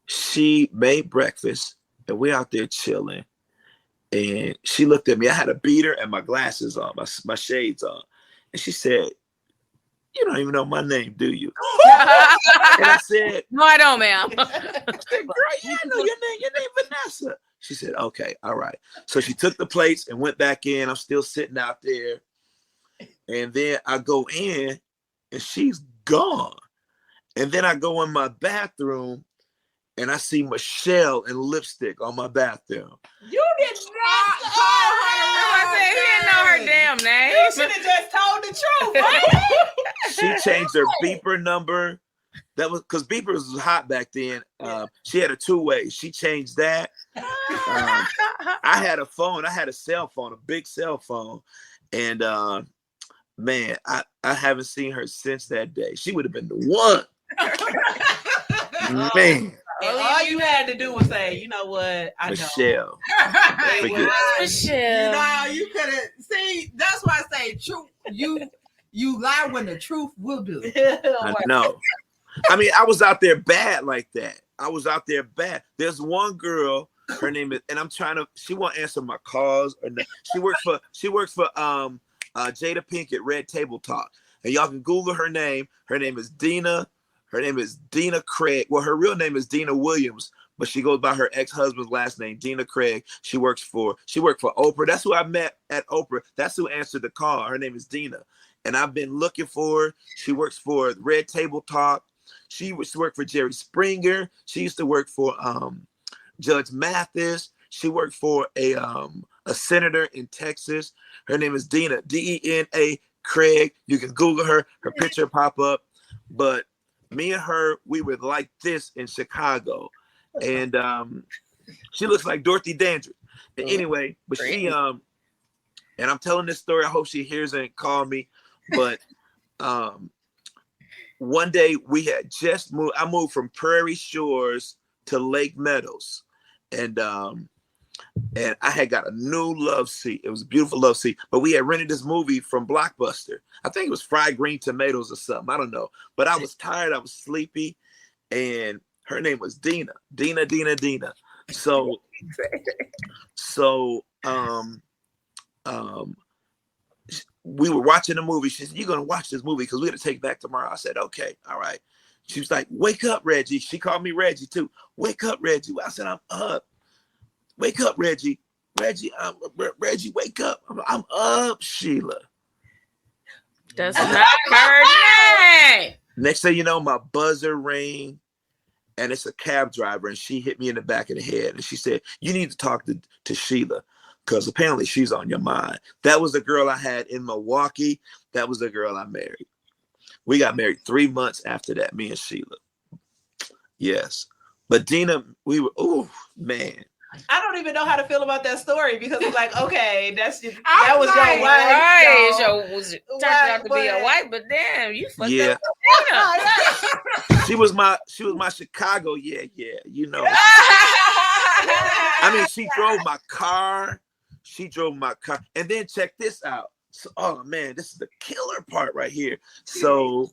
Speaker 5: she made breakfast, and we're out there chilling. And she looked at me. I had a beater and my glasses on, my shades on. And she said, "You don't even know my name, do you?" And I said,
Speaker 7: "No, I don't, ma'am."
Speaker 5: I said, "Girl, yeah, I know your name. Your name Vanessa." She said, "Okay, all right." So she took the plates and went back in. I'm still sitting out there. And then I go in, and she's gone. And then I go in my bathroom, and I see Michelle and lipstick on my bathroom.
Speaker 2: You did not call her.
Speaker 7: I said he didn't know her damn name.
Speaker 2: You should have just told the truth, right?
Speaker 5: She changed her beeper number. That was because beepers was hot back then. She had a 2-way. She changed that. I had a phone. I had a cell phone, a big cell phone. And man, I haven't seen her since that day. She would have been the one. Man.
Speaker 6: And all you had to do was say, "You know what? I
Speaker 5: Michelle.
Speaker 6: know."
Speaker 7: Michelle.
Speaker 4: You know, you could have see. That's why I say truth. You lie when the truth will do.
Speaker 5: I know. I mean, I was out there bad like that. I was out there bad. There's one girl, her name is, and I'm trying to, she won't answer my calls. Or no, she works for Jada Pinkett, Red Table Talk. And y'all can Google her name. Her name is Dina. Her name is Dina Craig. Well, her real name is Dina Williams, but she goes by her ex-husband's last name, Dina Craig. She worked for Oprah. That's who I met at Oprah. That's who answered the call. Her name is Dina. And I've been looking for her. She works for Red Table Talk. She used to work for Jerry Springer. She used to work for Judge Mathis. She worked for a senator in Texas. Her name is Dina, Dena Craig. You can Google her. Her picture pop up. But me and her, we were like this in Chicago, and she looks like Dorothy Dandridge. And anyway, but she and I'm telling this story. I hope she hears it and call me. But one day we had just moved. I moved from Prairie Shores to Lake Meadows, and I had got a new love seat. It was a beautiful love seat, but we had rented this movie from Blockbuster. I think it was Fried Green Tomatoes or something. I don't know, but I was tired. I was sleepy, and her name was Dina. So we were watching the movie. She said, "You're gonna watch this movie because we're gonna take it back tomorrow." I said, "Okay, all right." She was like, "Wake up, Reggie." She called me Reggie too. "Wake up, Reggie." I said, "I'm up." "Wake up, Reggie." Reggie, wake up. I'm up, Sheila.
Speaker 7: That's not her name.
Speaker 5: Next thing you know, my buzzer rang, and it's a cab driver, and she hit me in the back of the head, and she said, "You need to talk to Sheila, because apparently she's on your mind." That was the girl I had in Milwaukee. That was the girl I married. We got married 3 months after that, me and Sheila. Yes. But Dina, we were, oh, man.
Speaker 6: I don't even know how to feel about that story because it's like, okay, that was your wife.
Speaker 7: Right. So turned out to be a wife, but damn, you fucked up.
Speaker 5: She was my Chicago, yeah, you know. I mean, she drove my car. And then check this out. So, oh man, this is the killer part right here. So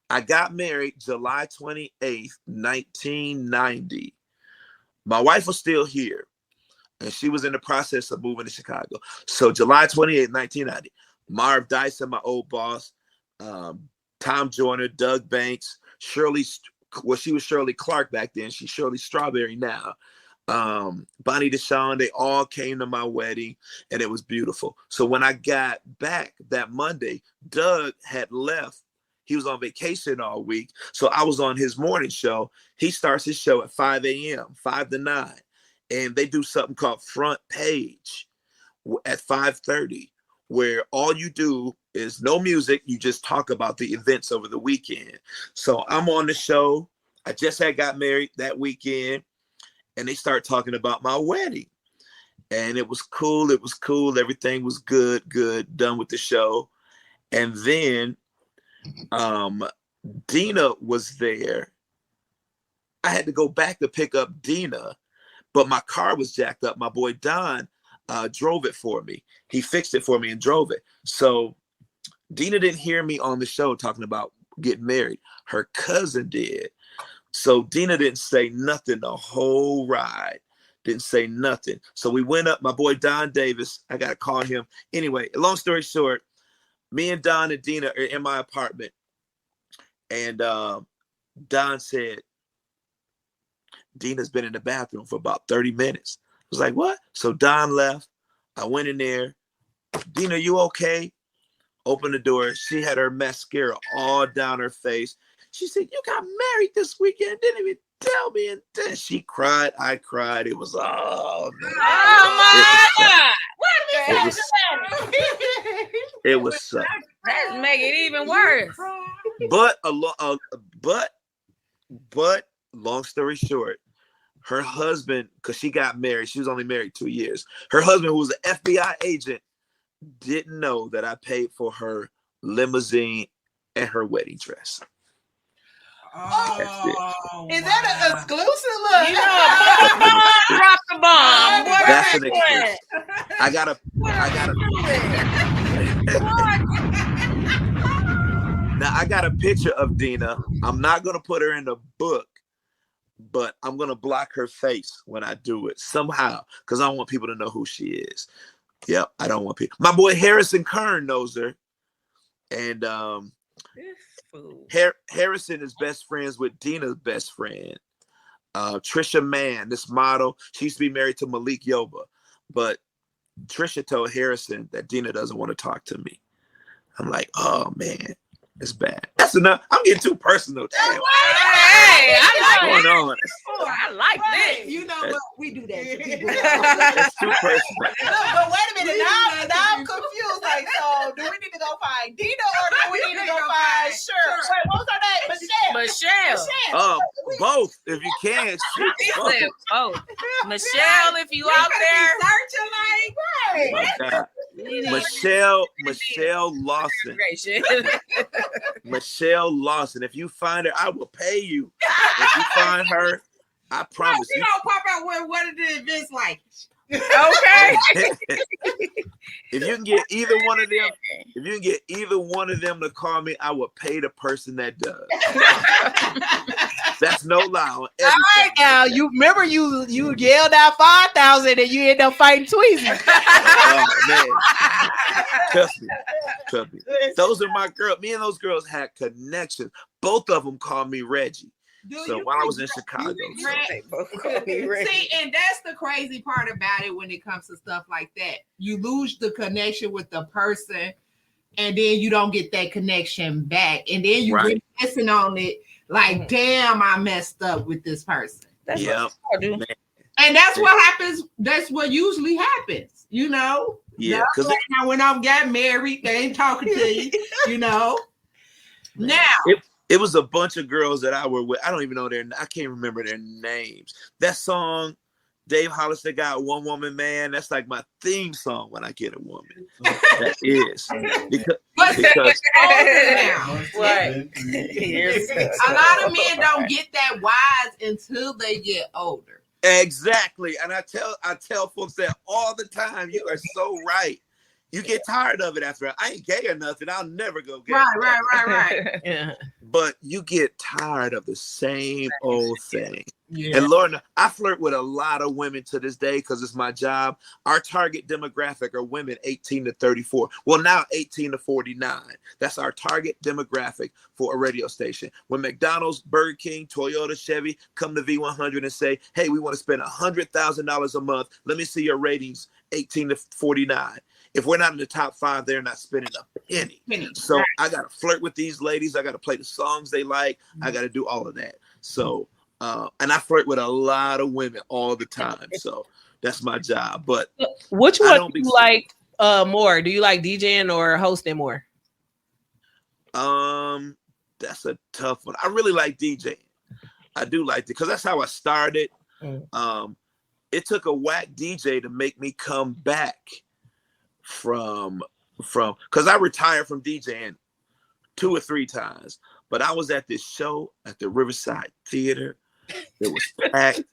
Speaker 5: I got married July 28th, 1990. My wife was still here, and she was in the process of moving to Chicago. So July 28th, 1990, Marv Dyson, my old boss, Tom Joyner, Doug Banks, Shirley, well, she was Shirley Clark back then. She's Shirley Strawberry now. Bonnie Deshawn, they all came to my wedding, and it was beautiful. So when I got back that Monday, Doug had left. He was on vacation all week. So I was on his morning show. He starts his show at 5 a.m., 5 to 9. And they do something called Front Page at 5:30, where all you do is no music. You just talk about the events over the weekend. So I'm on the show. I just had got married that weekend, and they start talking about my wedding. And it was cool. Everything was good, done with the show. And then Dina was there. I had to go back to pick up Dina, but my car was jacked up. My boy Don drove it for me. He fixed it for me and drove it. So Dina didn't hear me on the show talking about getting married. Her cousin did. So Dina didn't say nothing the whole ride. Didn't say nothing. So we went up. My boy Don Davis, I got to call him. Anyway, long story short, me and Don and Dina are in my apartment. And Don said, Dina's been in the bathroom for about 30 minutes. I was like, what? So Don left. I went in there. Dina, you okay? Opened the door. She had her mascara all down her face. She said, you got married this weekend. Didn't even tell me. And then she cried. I cried. It was, oh, man.
Speaker 7: Oh, my God.
Speaker 5: It was something.
Speaker 7: That's making it even worse.
Speaker 5: But long story short, her husband, because she got married, she was only married 2 years. Her husband, who was an FBI agent, didn't know that I paid for her limousine and her wedding dress.
Speaker 6: Oh, is that an exclusive look?
Speaker 7: You know, drop the bomb.
Speaker 5: That's an exclusive. I gotta. Now I got a picture of Dina. I'm not gonna put her in the book, but I'm gonna block her face when I do it somehow because I don't want people to know who she is. Yep, I don't want people. My boy Harrison Kern knows her, and Harrison is best friends with Dina's best friend, Trisha Mann, this model. She used to be married to Malik Yoba, but Trisha told Harrison that Dina doesn't want to talk to me. I'm like, oh man. It's bad. That's enough. I'm getting too personal. Damn.
Speaker 7: Hey, I
Speaker 5: What's
Speaker 7: like
Speaker 5: going on?
Speaker 7: I like this.
Speaker 4: You know what? We do that to people.
Speaker 5: That's too personal.
Speaker 6: But wait a minute, now I'm confused. Like, so do we need to go find Dina or do we need to go find Sure? Wait, what was her name?
Speaker 7: Michelle.
Speaker 5: Both, if you can. Shit,
Speaker 7: He
Speaker 5: both.
Speaker 7: said both. Michelle, if you out there,
Speaker 4: Searching like,
Speaker 5: Oh, God. Michelle Lawson.
Speaker 7: great shit.
Speaker 5: Michelle Lawson. If you find her, I will pay you. If you find her, I promise
Speaker 4: she
Speaker 5: you.
Speaker 4: don't pop out with one of the events like.
Speaker 7: Okay.
Speaker 5: If you can get either one of them to call me, I will pay the person that does. That's no lie. On
Speaker 6: All right, now you remember you yelled out 5,000 and you end up fighting Tweezy.
Speaker 5: Oh man, trust me. Those are my girls. Me and those girls had connections. Both of them called me Reggie. So while I was in Chicago.
Speaker 4: See, and that's the crazy part about it when it comes to stuff like that. You lose the connection with the person, and then you don't get that connection back. And then you
Speaker 5: Right.
Speaker 4: reminiscing on it like, damn, I messed up with this person.
Speaker 7: That's
Speaker 5: Yeah.
Speaker 7: what I do.
Speaker 4: And that's what happens. That's what usually happens, you know?
Speaker 5: Yeah,
Speaker 4: Now,
Speaker 5: because
Speaker 4: now when I'm got married, they ain't talking to you, you know? Now,
Speaker 5: it was a bunch of girls that I were with. I don't even know I can't remember their names. That song, Dave Hollister got One Woman Man. That's like my theme song when I get a woman. That is. Because
Speaker 7: Right.
Speaker 4: a lot of men don't get that wise until they get older.
Speaker 5: exactly. And I tell folks that all the time. You are so right. You get tired of it after. I ain't gay or nothing. I'll never go gay.
Speaker 4: Right.
Speaker 6: Yeah.
Speaker 5: But you get tired of the same old thing.
Speaker 6: Yeah.
Speaker 5: And Lord, I flirt with a lot of women to this day because it's my job. Our target demographic are women 18 to 34. Well, now 18 to 49. That's our target demographic for a radio station. When McDonald's, Burger King, Toyota, Chevy come to V100 and say, hey, we want to spend $100,000 a month. Let me see your ratings, 18 to 49. If we're not in the top 5, they're not spending a penny. So I got to flirt with these ladies. I got to play the songs they like. I got to do all of that. So, and I flirt with a lot of women all the time. So that's my job. But
Speaker 6: which one do you like more? Do you like DJing or hosting more?
Speaker 5: That's a tough one. I really like DJing. I do like it because that's how I started. It took a whack DJ to make me come back from because I retired from DJing 2 or 3 times, but I was at this show at the Riverside Theater. It was packed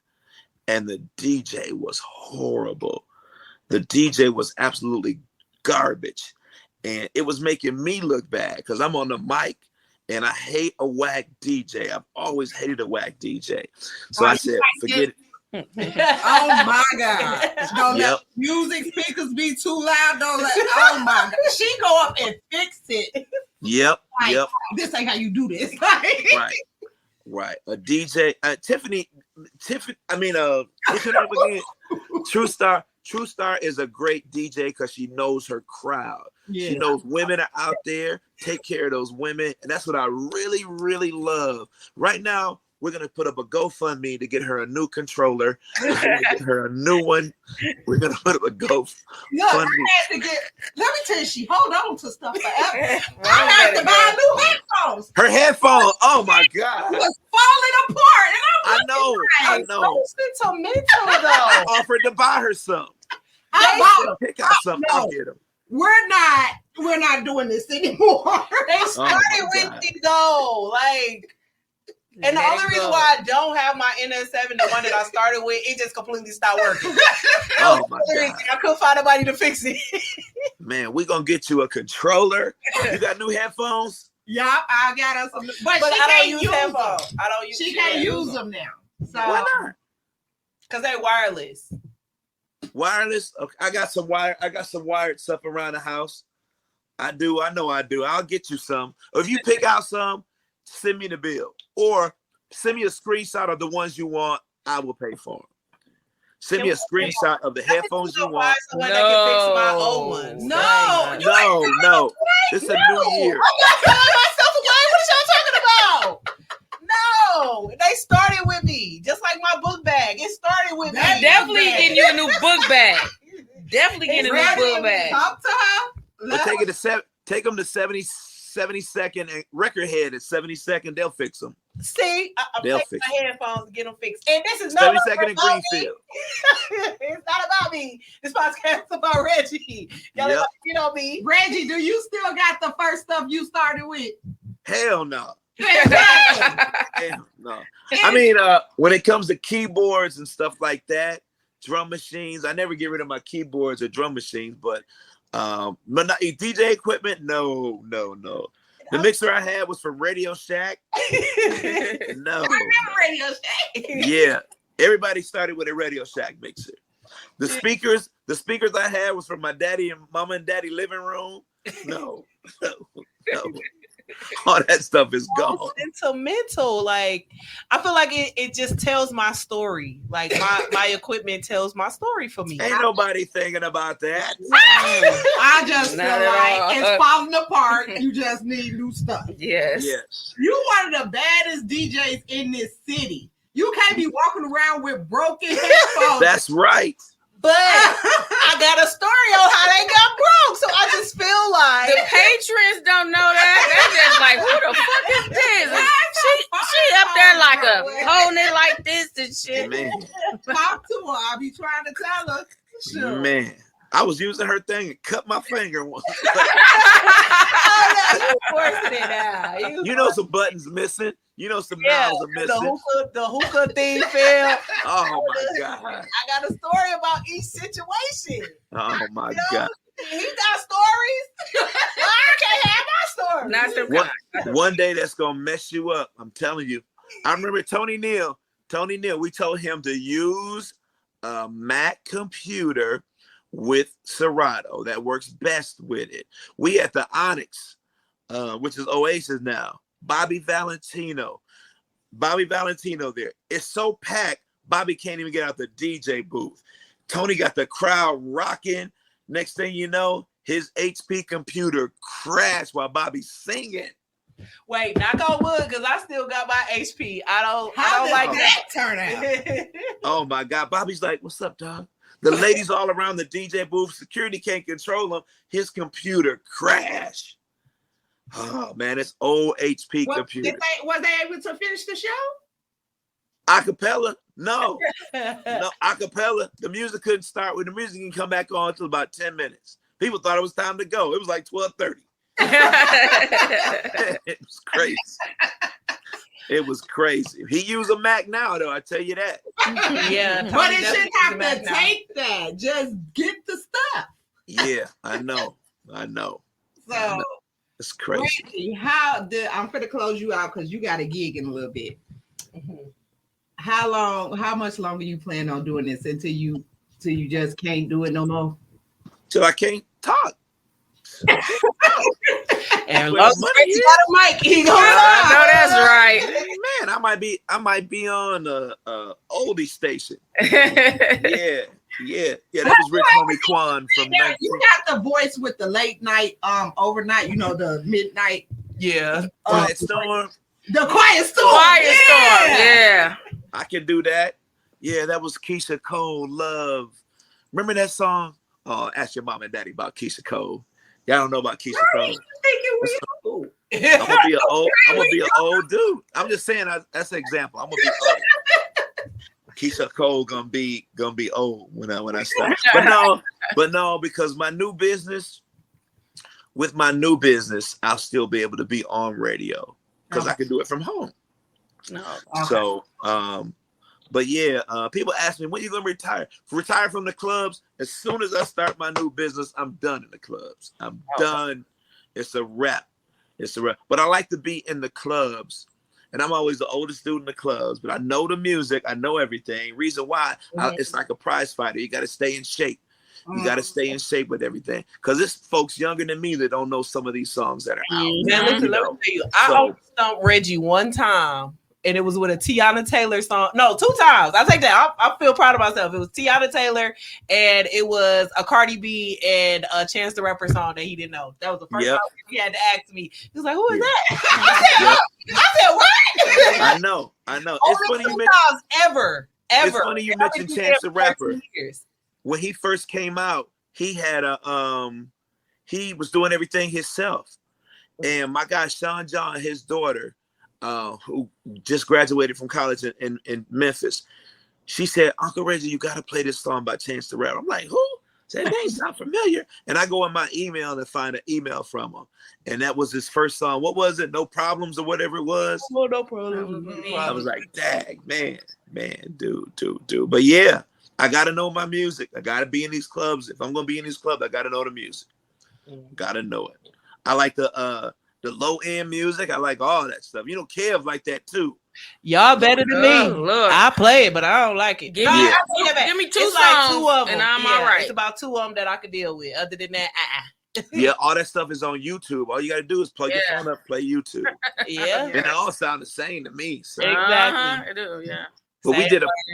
Speaker 5: and the DJ was horrible. The DJ was absolutely garbage and it was making me look bad because I'm on the mic and I hate a whack DJ. I've always hated a whack DJ. So I said, forget it.
Speaker 4: Oh my God. Don't let music speakers be too loud. Oh my God. She go up and fix it.
Speaker 5: Yep.
Speaker 4: This ain't how you do this.
Speaker 5: Right. A DJ, Tiffany, I mean, what's her name again? True Star is a great DJ because she knows her crowd. Yeah. She knows women are out there. Take care of those women. And that's what I really, really love. Right now, we're going to put up a GoFundMe to get her a new controller. We're going to get her a new one. We're going to put up a GoFundMe.
Speaker 4: Look, let me tell you, she hold on to stuff forever. I had to buy new headphones.
Speaker 5: Her headphones, oh my God.
Speaker 4: Was falling apart. And
Speaker 5: I know.
Speaker 6: Sentimental though.
Speaker 5: I offered to buy her some. Pick out some. I'll get them.
Speaker 4: We're not doing this anymore.
Speaker 6: They started with me though. Like, and the only reason why I don't have my NS7, the one that I started with, it just completely stopped working.
Speaker 5: Oh my God.
Speaker 6: I couldn't find nobody to fix it.
Speaker 5: Man, we're gonna get you a controller. You got new headphones?
Speaker 4: Yeah, I got us some, but she
Speaker 6: I
Speaker 4: can't
Speaker 6: don't
Speaker 4: use them.
Speaker 6: I don't use
Speaker 4: She can't use them now. So
Speaker 5: why not?
Speaker 6: Because they're wireless.
Speaker 5: Wireless? Okay, I got some wired stuff around the house. I do. I'll get you some. Or if you pick out some, send me the bill. Or send me a screenshot of the ones you want. I will pay for them. Send me a screenshot of the headphones you want.
Speaker 6: No. That can fix my old ones.
Speaker 5: No. It's a new year.
Speaker 6: I'm not selling myself they started with me, just like my book bag. It started with me.
Speaker 7: Definitely getting you a new book bag. Definitely getting a new book bag.
Speaker 4: Talk to her.
Speaker 5: But take them to 72nd and record head at 72nd. They'll fix them.
Speaker 6: See, I'm
Speaker 5: They'll
Speaker 6: taking
Speaker 5: fix
Speaker 6: my headphones to get them fixed. And this is not
Speaker 5: 72nd and
Speaker 6: about me.
Speaker 5: Greenfield.
Speaker 6: It's not about me. This podcast is about Reggie. Y'all
Speaker 5: Yep.
Speaker 6: get on me.
Speaker 4: Reggie, do you still got the first stuff you started with?
Speaker 5: Hell no.
Speaker 4: Hell
Speaker 5: Hell no. I mean, when it comes to keyboards and stuff like that, drum machines, I never get rid of my keyboards or drum machines, but not DJ equipment, no. The mixer I had was from Radio Shack. No.
Speaker 4: Radio Shack.
Speaker 5: Yeah. Everybody started with a Radio Shack mixer. The speakers I had was from my daddy and mama and daddy living room. No. All that stuff is gone.
Speaker 6: Sentimental. Like, I feel like it just tells my story. Like my equipment tells my story for me.
Speaker 5: Ain't nobody thinking about that.
Speaker 4: I just feel
Speaker 7: Not at
Speaker 4: like
Speaker 7: all.
Speaker 4: it's falling apart. You just need new stuff.
Speaker 7: Yes.
Speaker 5: Yes.
Speaker 4: You one of the baddest DJs in this city. You can't be walking around with broken headphones.
Speaker 5: That's right.
Speaker 6: But I got a story on how they got broke. So I just feel like
Speaker 7: The patrons don't know that. They're just like, who the fuck is this? She up there like holding it like this and shit.
Speaker 5: Man.
Speaker 4: Talk to her. I'll be trying to tell her. Sure.
Speaker 5: Man. I was using her thing and cut my finger once.
Speaker 6: oh, no, you forcing it out.
Speaker 5: You know some buttons missing. You know some knobs are missing.
Speaker 6: The hookah thing fell.
Speaker 5: Oh my God.
Speaker 6: I got a story about each situation.
Speaker 5: Oh my
Speaker 6: You know,
Speaker 5: God.
Speaker 6: He got stories. Why I can't have my story?
Speaker 7: Not the
Speaker 5: One day that's gonna mess you up. I'm telling you. I remember Tony Neal, we told him to use a Mac computer with Serato that works best with it. We at the Onyx, which is Oasis now. Bobby Valentino there. It's so packed, Bobby can't even get out the DJ booth. Tony got the crowd rocking. Next thing you know, his HP computer crashed while Bobby's singing.
Speaker 6: Wait, knock on wood, because I still got my HP. I don't
Speaker 4: How
Speaker 6: like
Speaker 4: did that turn out?
Speaker 5: Oh my God. Bobby's like, what's up, dog? The ladies all around the DJ booth, security can't control him. His computer crashed. Oh man, it's old HP computer.
Speaker 4: Was they able to finish the show?
Speaker 5: Acapella? No, acapella. The music couldn't start. When the music didn't come back on until about 10 minutes. People thought it was time to go. It was like 12:30. It was crazy. It was crazy. He used a Mac now, though. I tell you that.
Speaker 6: Yeah,
Speaker 4: But it shouldn't have to take that. Just get the stuff.
Speaker 5: Yeah, I know.
Speaker 4: So,
Speaker 5: It's crazy.
Speaker 4: Reggie, I'm going to close you out because you got a gig in a little bit.
Speaker 6: Mm-hmm.
Speaker 4: How much longer you plan on doing this until you just can't do it no more?
Speaker 5: Till I can't talk.
Speaker 6: And
Speaker 5: Well,
Speaker 6: Los
Speaker 5: money
Speaker 6: Reggie
Speaker 5: is-
Speaker 6: got a mic. He gonna
Speaker 7: I know that's right.
Speaker 5: Man, I might be on a oldie station.
Speaker 7: Right.
Speaker 5: Yeah. That was Rich Homie Quan from
Speaker 4: Yeah,
Speaker 5: 19.
Speaker 4: you got the voice with the late night, overnight, the midnight.
Speaker 6: Yeah.
Speaker 5: Quiet Storm.
Speaker 4: The Quiet Storm.
Speaker 7: Quiet Storm. Yeah.
Speaker 5: I can do that. Yeah, that was Keisha Cole, Love. Remember that song? Oh, ask your mom and daddy about Keisha Cole. Y'all don't know about Keisha Cole. I'm gonna be an old dude. I'm just saying that's an example. I'm gonna be old. Keisha Cole gonna be old when I start. But no, because with my new business, I'll still be able to be on radio because I can do it from home.
Speaker 7: No.
Speaker 4: Okay.
Speaker 5: So, but yeah, people ask me, when are you going to retire? Retire from the clubs. As soon as I start my new business, I'm done in the clubs. I'm done. It's a wrap. But I like to be in the clubs. And I'm always the oldest dude in the clubs, but I know the music. I know everything. Reason why, it's like a prize fighter. You got to stay in shape. You got to stay in shape with everything. Because it's folks younger than me that don't know some of these songs that are out.
Speaker 6: Man, listen, let me tell you, I stumped Reggie one time and it was with a Tiana Taylor song. No, 2 times. I take that. I feel proud of myself. It was Tiana Taylor, and it was a Cardi B and a Chance the Rapper song that he didn't know. That was the first time he had to ask me. He was like, "Who is that?" I said, "What?"
Speaker 5: I know. It's funny you mentioned
Speaker 6: ever.
Speaker 5: It's funny you mentioned Chance the Rapper. When he first came out, he had he was doing everything himself. And my guy Sean John, his daughter, who just graduated from college in Memphis, she said, "Uncle Reggie, you got to play this song by Chance the Rapper." I'm like, "Who?" Said, "Name sound familiar." And I go in my email and find an email from him. And that was his first song. What was it? No Problems or whatever it was.
Speaker 6: Oh, no problem.
Speaker 5: I was like, "Dang, man, dude." But yeah, I got to know my music. I got to be in these clubs. If I'm going to be in these clubs, I got to know the music. Got to know it. I like the low end music. I like all that stuff. You know, Kev like that too.
Speaker 6: Y'all better than me.
Speaker 7: Look.
Speaker 6: I play it, but I don't like it.
Speaker 7: Give me 2 songs,
Speaker 6: like 2 of them,
Speaker 7: and I'm all right.
Speaker 6: It's about 2 of them that I could deal with. Other than that,
Speaker 5: Yeah, all that stuff is on YouTube. All you got to do is plug your phone up, play YouTube.
Speaker 6: Yeah,
Speaker 5: and it all sound the same to me. So.
Speaker 6: Exactly.
Speaker 7: It do, yeah.
Speaker 5: But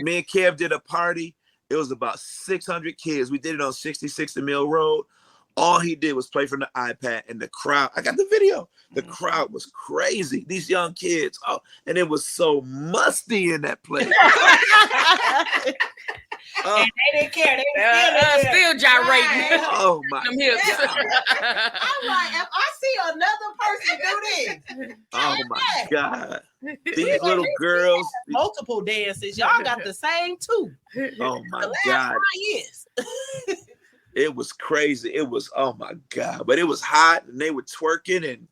Speaker 5: me and Kev did a party. It was about 600 kids. We did it on 66 Mill Road. All he did was play from the iPad, and the crowd, I got the video. The crowd was crazy. These young kids, and it was so musty in that place.
Speaker 6: And they didn't care. They
Speaker 7: were still gyrating.
Speaker 6: Right.
Speaker 5: Oh my
Speaker 7: Them hips.
Speaker 6: I'm like, if I see another person do this,
Speaker 5: oh my God. These little girls.
Speaker 6: Multiple dances. Y'all got the same too.
Speaker 5: Oh my
Speaker 6: the last
Speaker 5: God.
Speaker 6: 5 years.
Speaker 5: It was crazy. It was, oh my God. But it was hot, and they were twerking and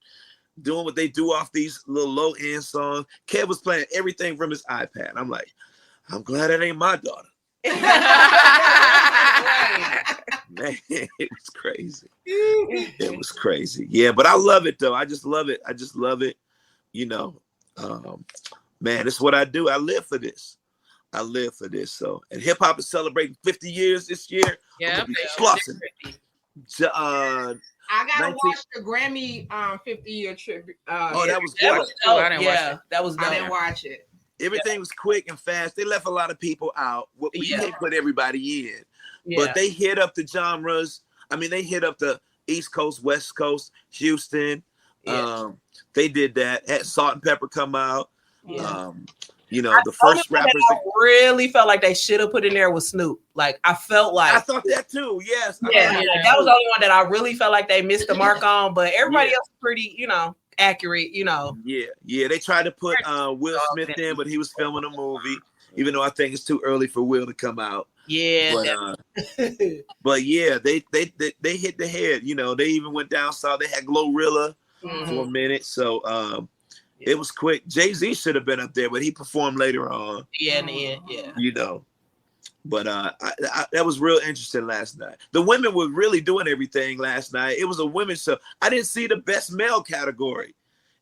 Speaker 5: doing what they do off these little low-end songs. Kev was playing everything from his iPad. I'm like, I'm glad it ain't my daughter. Man, it was crazy. It was crazy. Yeah, but I love it though. I just love it. You know, man, it's what I do. I live for this. So, and hip hop is celebrating 50 years this year.
Speaker 7: Yeah,
Speaker 5: flossing.
Speaker 4: I gotta watch the Grammy 50-year tribute.
Speaker 5: That was
Speaker 6: that
Speaker 5: good.
Speaker 6: was dope.
Speaker 7: I didn't watch
Speaker 6: Yeah,
Speaker 7: it.
Speaker 6: that was dope.
Speaker 4: I didn't watch it.
Speaker 5: Everything was quick and fast. They left a lot of people out. You can't put everybody in.
Speaker 6: Yeah.
Speaker 5: But they hit up the genres. I mean, they hit up the East Coast, West Coast, Houston.
Speaker 6: Yeah.
Speaker 5: They did that. Had Salt and Pepper come out.
Speaker 6: Yeah.
Speaker 5: You know, the first rappers.
Speaker 6: I really felt like they should have put in there with Snoop. Like, I felt like.
Speaker 5: I thought that too. Yes.
Speaker 6: Yeah, that was the only one that I really felt like they missed the mark on. But everybody else was pretty, accurate,
Speaker 5: Yeah. They tried to put Will Smith in, but he was filming a movie. Even though I think it's too early for Will to come out.
Speaker 6: Yeah.
Speaker 5: But yeah, they hit the head. You know, they even went down south. They had Glorilla for a minute. So it was quick. Jay-Z should have been up there, but he performed later on.
Speaker 6: Yeah, in the end, yeah.
Speaker 5: You know. But that was real interesting last night. The women were really doing everything last night. It was a women's show. I didn't see the best male category.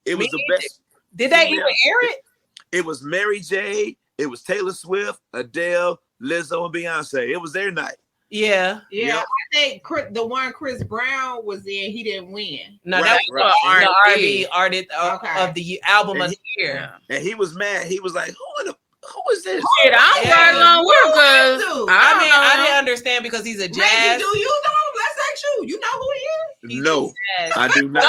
Speaker 5: It was the best.
Speaker 6: Did they even air it?
Speaker 5: It was Mary J. It was Taylor Swift, Adele, Lizzo, and Beyonce. It was their night.
Speaker 6: Yeah.
Speaker 4: Yeah, I think the one Chris Brown was in, he didn't win.
Speaker 6: No, that was the R&B artist of the album of the year.
Speaker 5: And he was mad. He was like, who is this?
Speaker 7: Shit, I'm right on with because
Speaker 6: I didn't understand because he's a jazz.
Speaker 4: Reggie, do you know? Let's ask you. You know who he is?
Speaker 5: No, I do not.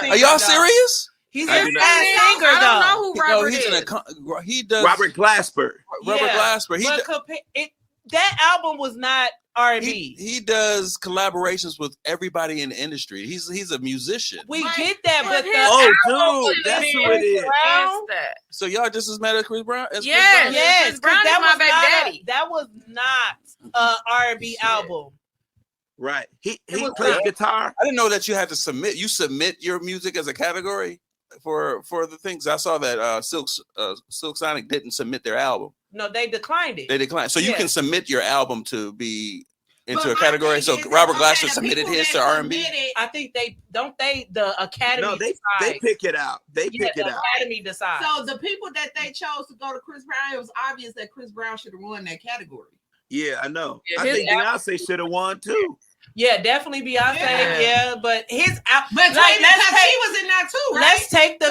Speaker 8: Are y'all serious?
Speaker 6: He's a jazz singer, though.
Speaker 7: I don't know who Robert is.
Speaker 8: He does
Speaker 5: Robert Glasper.
Speaker 8: Robert Glasper.
Speaker 6: That album was not R&B.
Speaker 8: He does collaborations with everybody in the industry. He's a musician.
Speaker 6: We get that, but
Speaker 5: dude, that's who it is.
Speaker 8: So y'all just as mad as Chris Brown?
Speaker 6: Yes,
Speaker 7: Chris Brown is my baby daddy.
Speaker 6: That was not an R&B album.
Speaker 5: Right. He plays guitar.
Speaker 8: I didn't know that you had to submit. You submit your music as a category for the things. I saw that Silk Sonic didn't submit their album.
Speaker 6: No, they declined it.
Speaker 8: They declined. So you can submit your album to be into a category. So Robert Glasper submitted his to R&B.
Speaker 6: I think the Academy.
Speaker 5: No, they pick it out. They pick it out.
Speaker 6: Academy decides.
Speaker 4: So the people that they chose to go to Chris Brown, it was obvious that Chris Brown should have won that category.
Speaker 5: Yeah, I know.
Speaker 7: Yeah,
Speaker 5: I think Beyonce should have won too.
Speaker 6: Yeah, definitely Beyonce. Yeah, but his out.
Speaker 4: But
Speaker 6: Like,
Speaker 4: she was in that too, right?
Speaker 6: Let's take the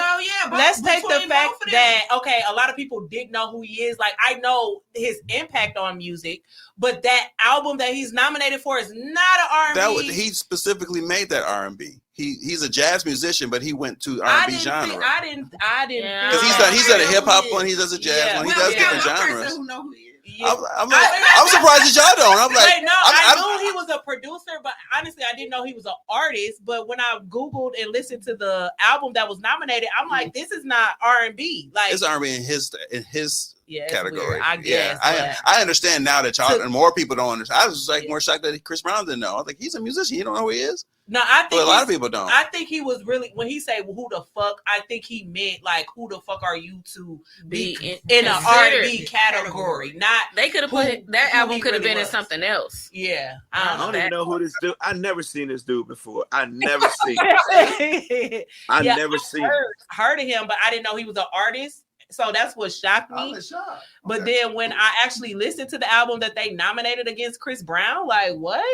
Speaker 6: let's take the
Speaker 4: between
Speaker 6: fact
Speaker 4: both of them.
Speaker 6: that a lot of people didn't know who he is. Like, I know his impact on music, but that album that he's nominated for is not an R&B.
Speaker 8: He specifically made that R&B. He's a jazz musician, but he went to R&B genre.
Speaker 6: I didn't.
Speaker 8: Because he's done a hip hop one, he does a jazz one, he does different genres.
Speaker 4: Who know who he is.
Speaker 6: Yeah.
Speaker 8: I'm surprised that y'all don't. I'm like,
Speaker 6: wait, no, I knew he was a producer, but honestly, I didn't know he was an artist. But when I Googled and listened to the album that was nominated, I'm like, this is not R&B. Like,
Speaker 8: it's R&B in his category.
Speaker 6: Weird, I guess.
Speaker 8: I understand now that y'all and more people don't understand. I was just like more shocked that Chris Brown didn't know. I was like, he's a musician. You don't know who he is?
Speaker 6: No, I think
Speaker 8: a lot of people don't.
Speaker 6: I think he was really, when he said who the fuck, I think he meant like, who the fuck are you to be in an R&B category? Not
Speaker 7: they could have put that album could have been in something else.
Speaker 6: Yeah,
Speaker 5: I don't even know who this dude. I never seen this dude before. I never seen.
Speaker 6: Heard of him, but I didn't know he was an artist. So that's what shocked me. But then when I actually listened to the album that they nominated against Chris Brown, like, what?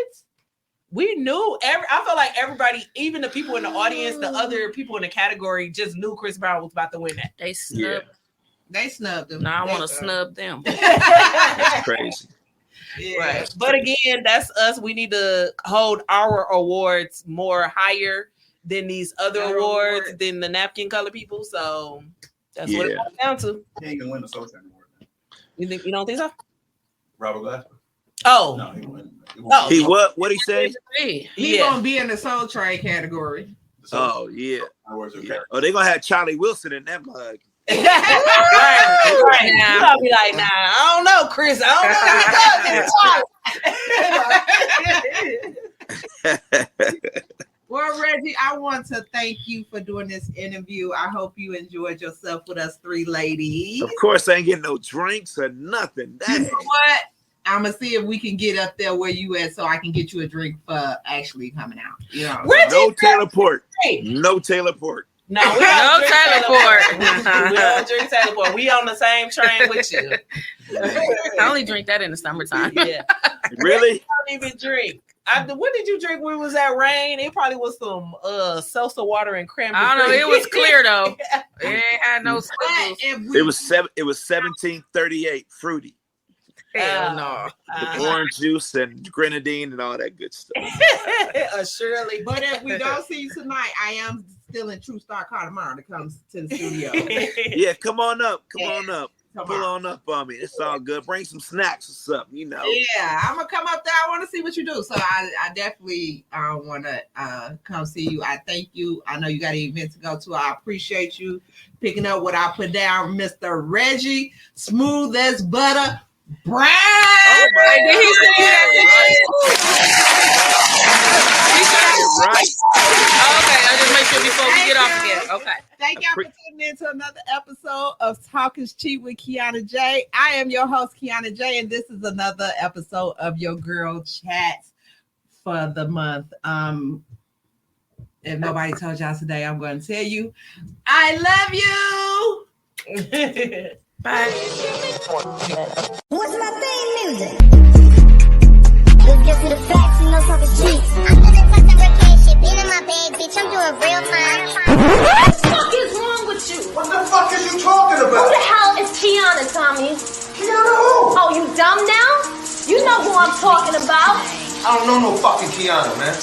Speaker 6: We knew I felt like everybody, even the people in the audience, the other people in the category, just knew Chris Brown was about to win that.
Speaker 7: They snubbed.
Speaker 4: They snubbed him.
Speaker 7: Now I want to snub them.
Speaker 5: That's crazy.
Speaker 6: Yeah. Right. But again, that's us. We need to hold our awards more higher than these other awards, than the napkin color people. So that's what it comes down to.
Speaker 8: He ain't gonna win the Soul Train award.
Speaker 6: You don't think so?
Speaker 8: Robert Glasper.
Speaker 6: Oh.
Speaker 8: No, he wouldn't.
Speaker 5: He what? What he say?
Speaker 4: He gonna be in the Soul Train category.
Speaker 5: Oh yeah. Oh, they gonna have Charlie Wilson in that mug.
Speaker 6: Right. Now I'll be like, nah, I don't know, Chris. I
Speaker 4: don't know. Well, Reggie, I want to thank you for doing this interview. I hope you enjoyed yourself with us three ladies.
Speaker 5: Of course, I ain't getting no drinks or nothing. Dang.
Speaker 4: You know what? I'm gonna see if we can get up there where you at, so I can get you a drink for actually coming out. You know,
Speaker 5: no Taylor Port. No Taylor Port.
Speaker 6: No, we don't Taylor Port. We don't drink Taylor Port. We on the same train with you.
Speaker 7: I only drink that in the summertime.
Speaker 6: Yeah.
Speaker 5: Really?
Speaker 6: I don't even drink. What did you drink when it was that rain? It probably was some salsa water and cranberry.
Speaker 7: I don't know. It was clear though. It ain't had no squiggles.
Speaker 5: It was 1738 fruity.
Speaker 7: Hell no.
Speaker 5: With orange juice and grenadine and all that good stuff.
Speaker 6: Surely.
Speaker 4: But if we don't see you tonight, I am still in True Star car tomorrow to come to the studio.
Speaker 5: Yeah, come on up. Pull on up on me. It's all good. Bring some snacks or something, you know.
Speaker 4: Yeah, I'm gonna come up there. I want to see what you do. So I definitely want to come see you. I thank you. I know you got an event to go to. I appreciate you picking up what I put down, Mr. Reggie, smooth as butter. Brown.
Speaker 7: Oh my God. Did he say that?
Speaker 5: Right.
Speaker 7: Okay, I'll just make sure before we get off again. Okay.
Speaker 4: Thank y'all for tuning in to another episode of Talk is Cheap with Kiana J. I am your host, Kiana J, and this is another episode of your girl chats for the month. If nobody told y'all today, I'm going to tell you, I love you. Bye.
Speaker 1: What's my theme music? Let's get to the facts, you know talk is cheap. I'm living plus some recreation shit, being in my bag, bitch, I'm doing real time.
Speaker 2: What the fuck is wrong with you?
Speaker 3: What the fuck is you talking
Speaker 2: Who
Speaker 3: about?
Speaker 2: the hell is Kiana, Tommy?
Speaker 3: Kiana who?
Speaker 2: Oh, you dumb now? You know who I'm talking about.
Speaker 3: I don't know no fucking Kiana, man.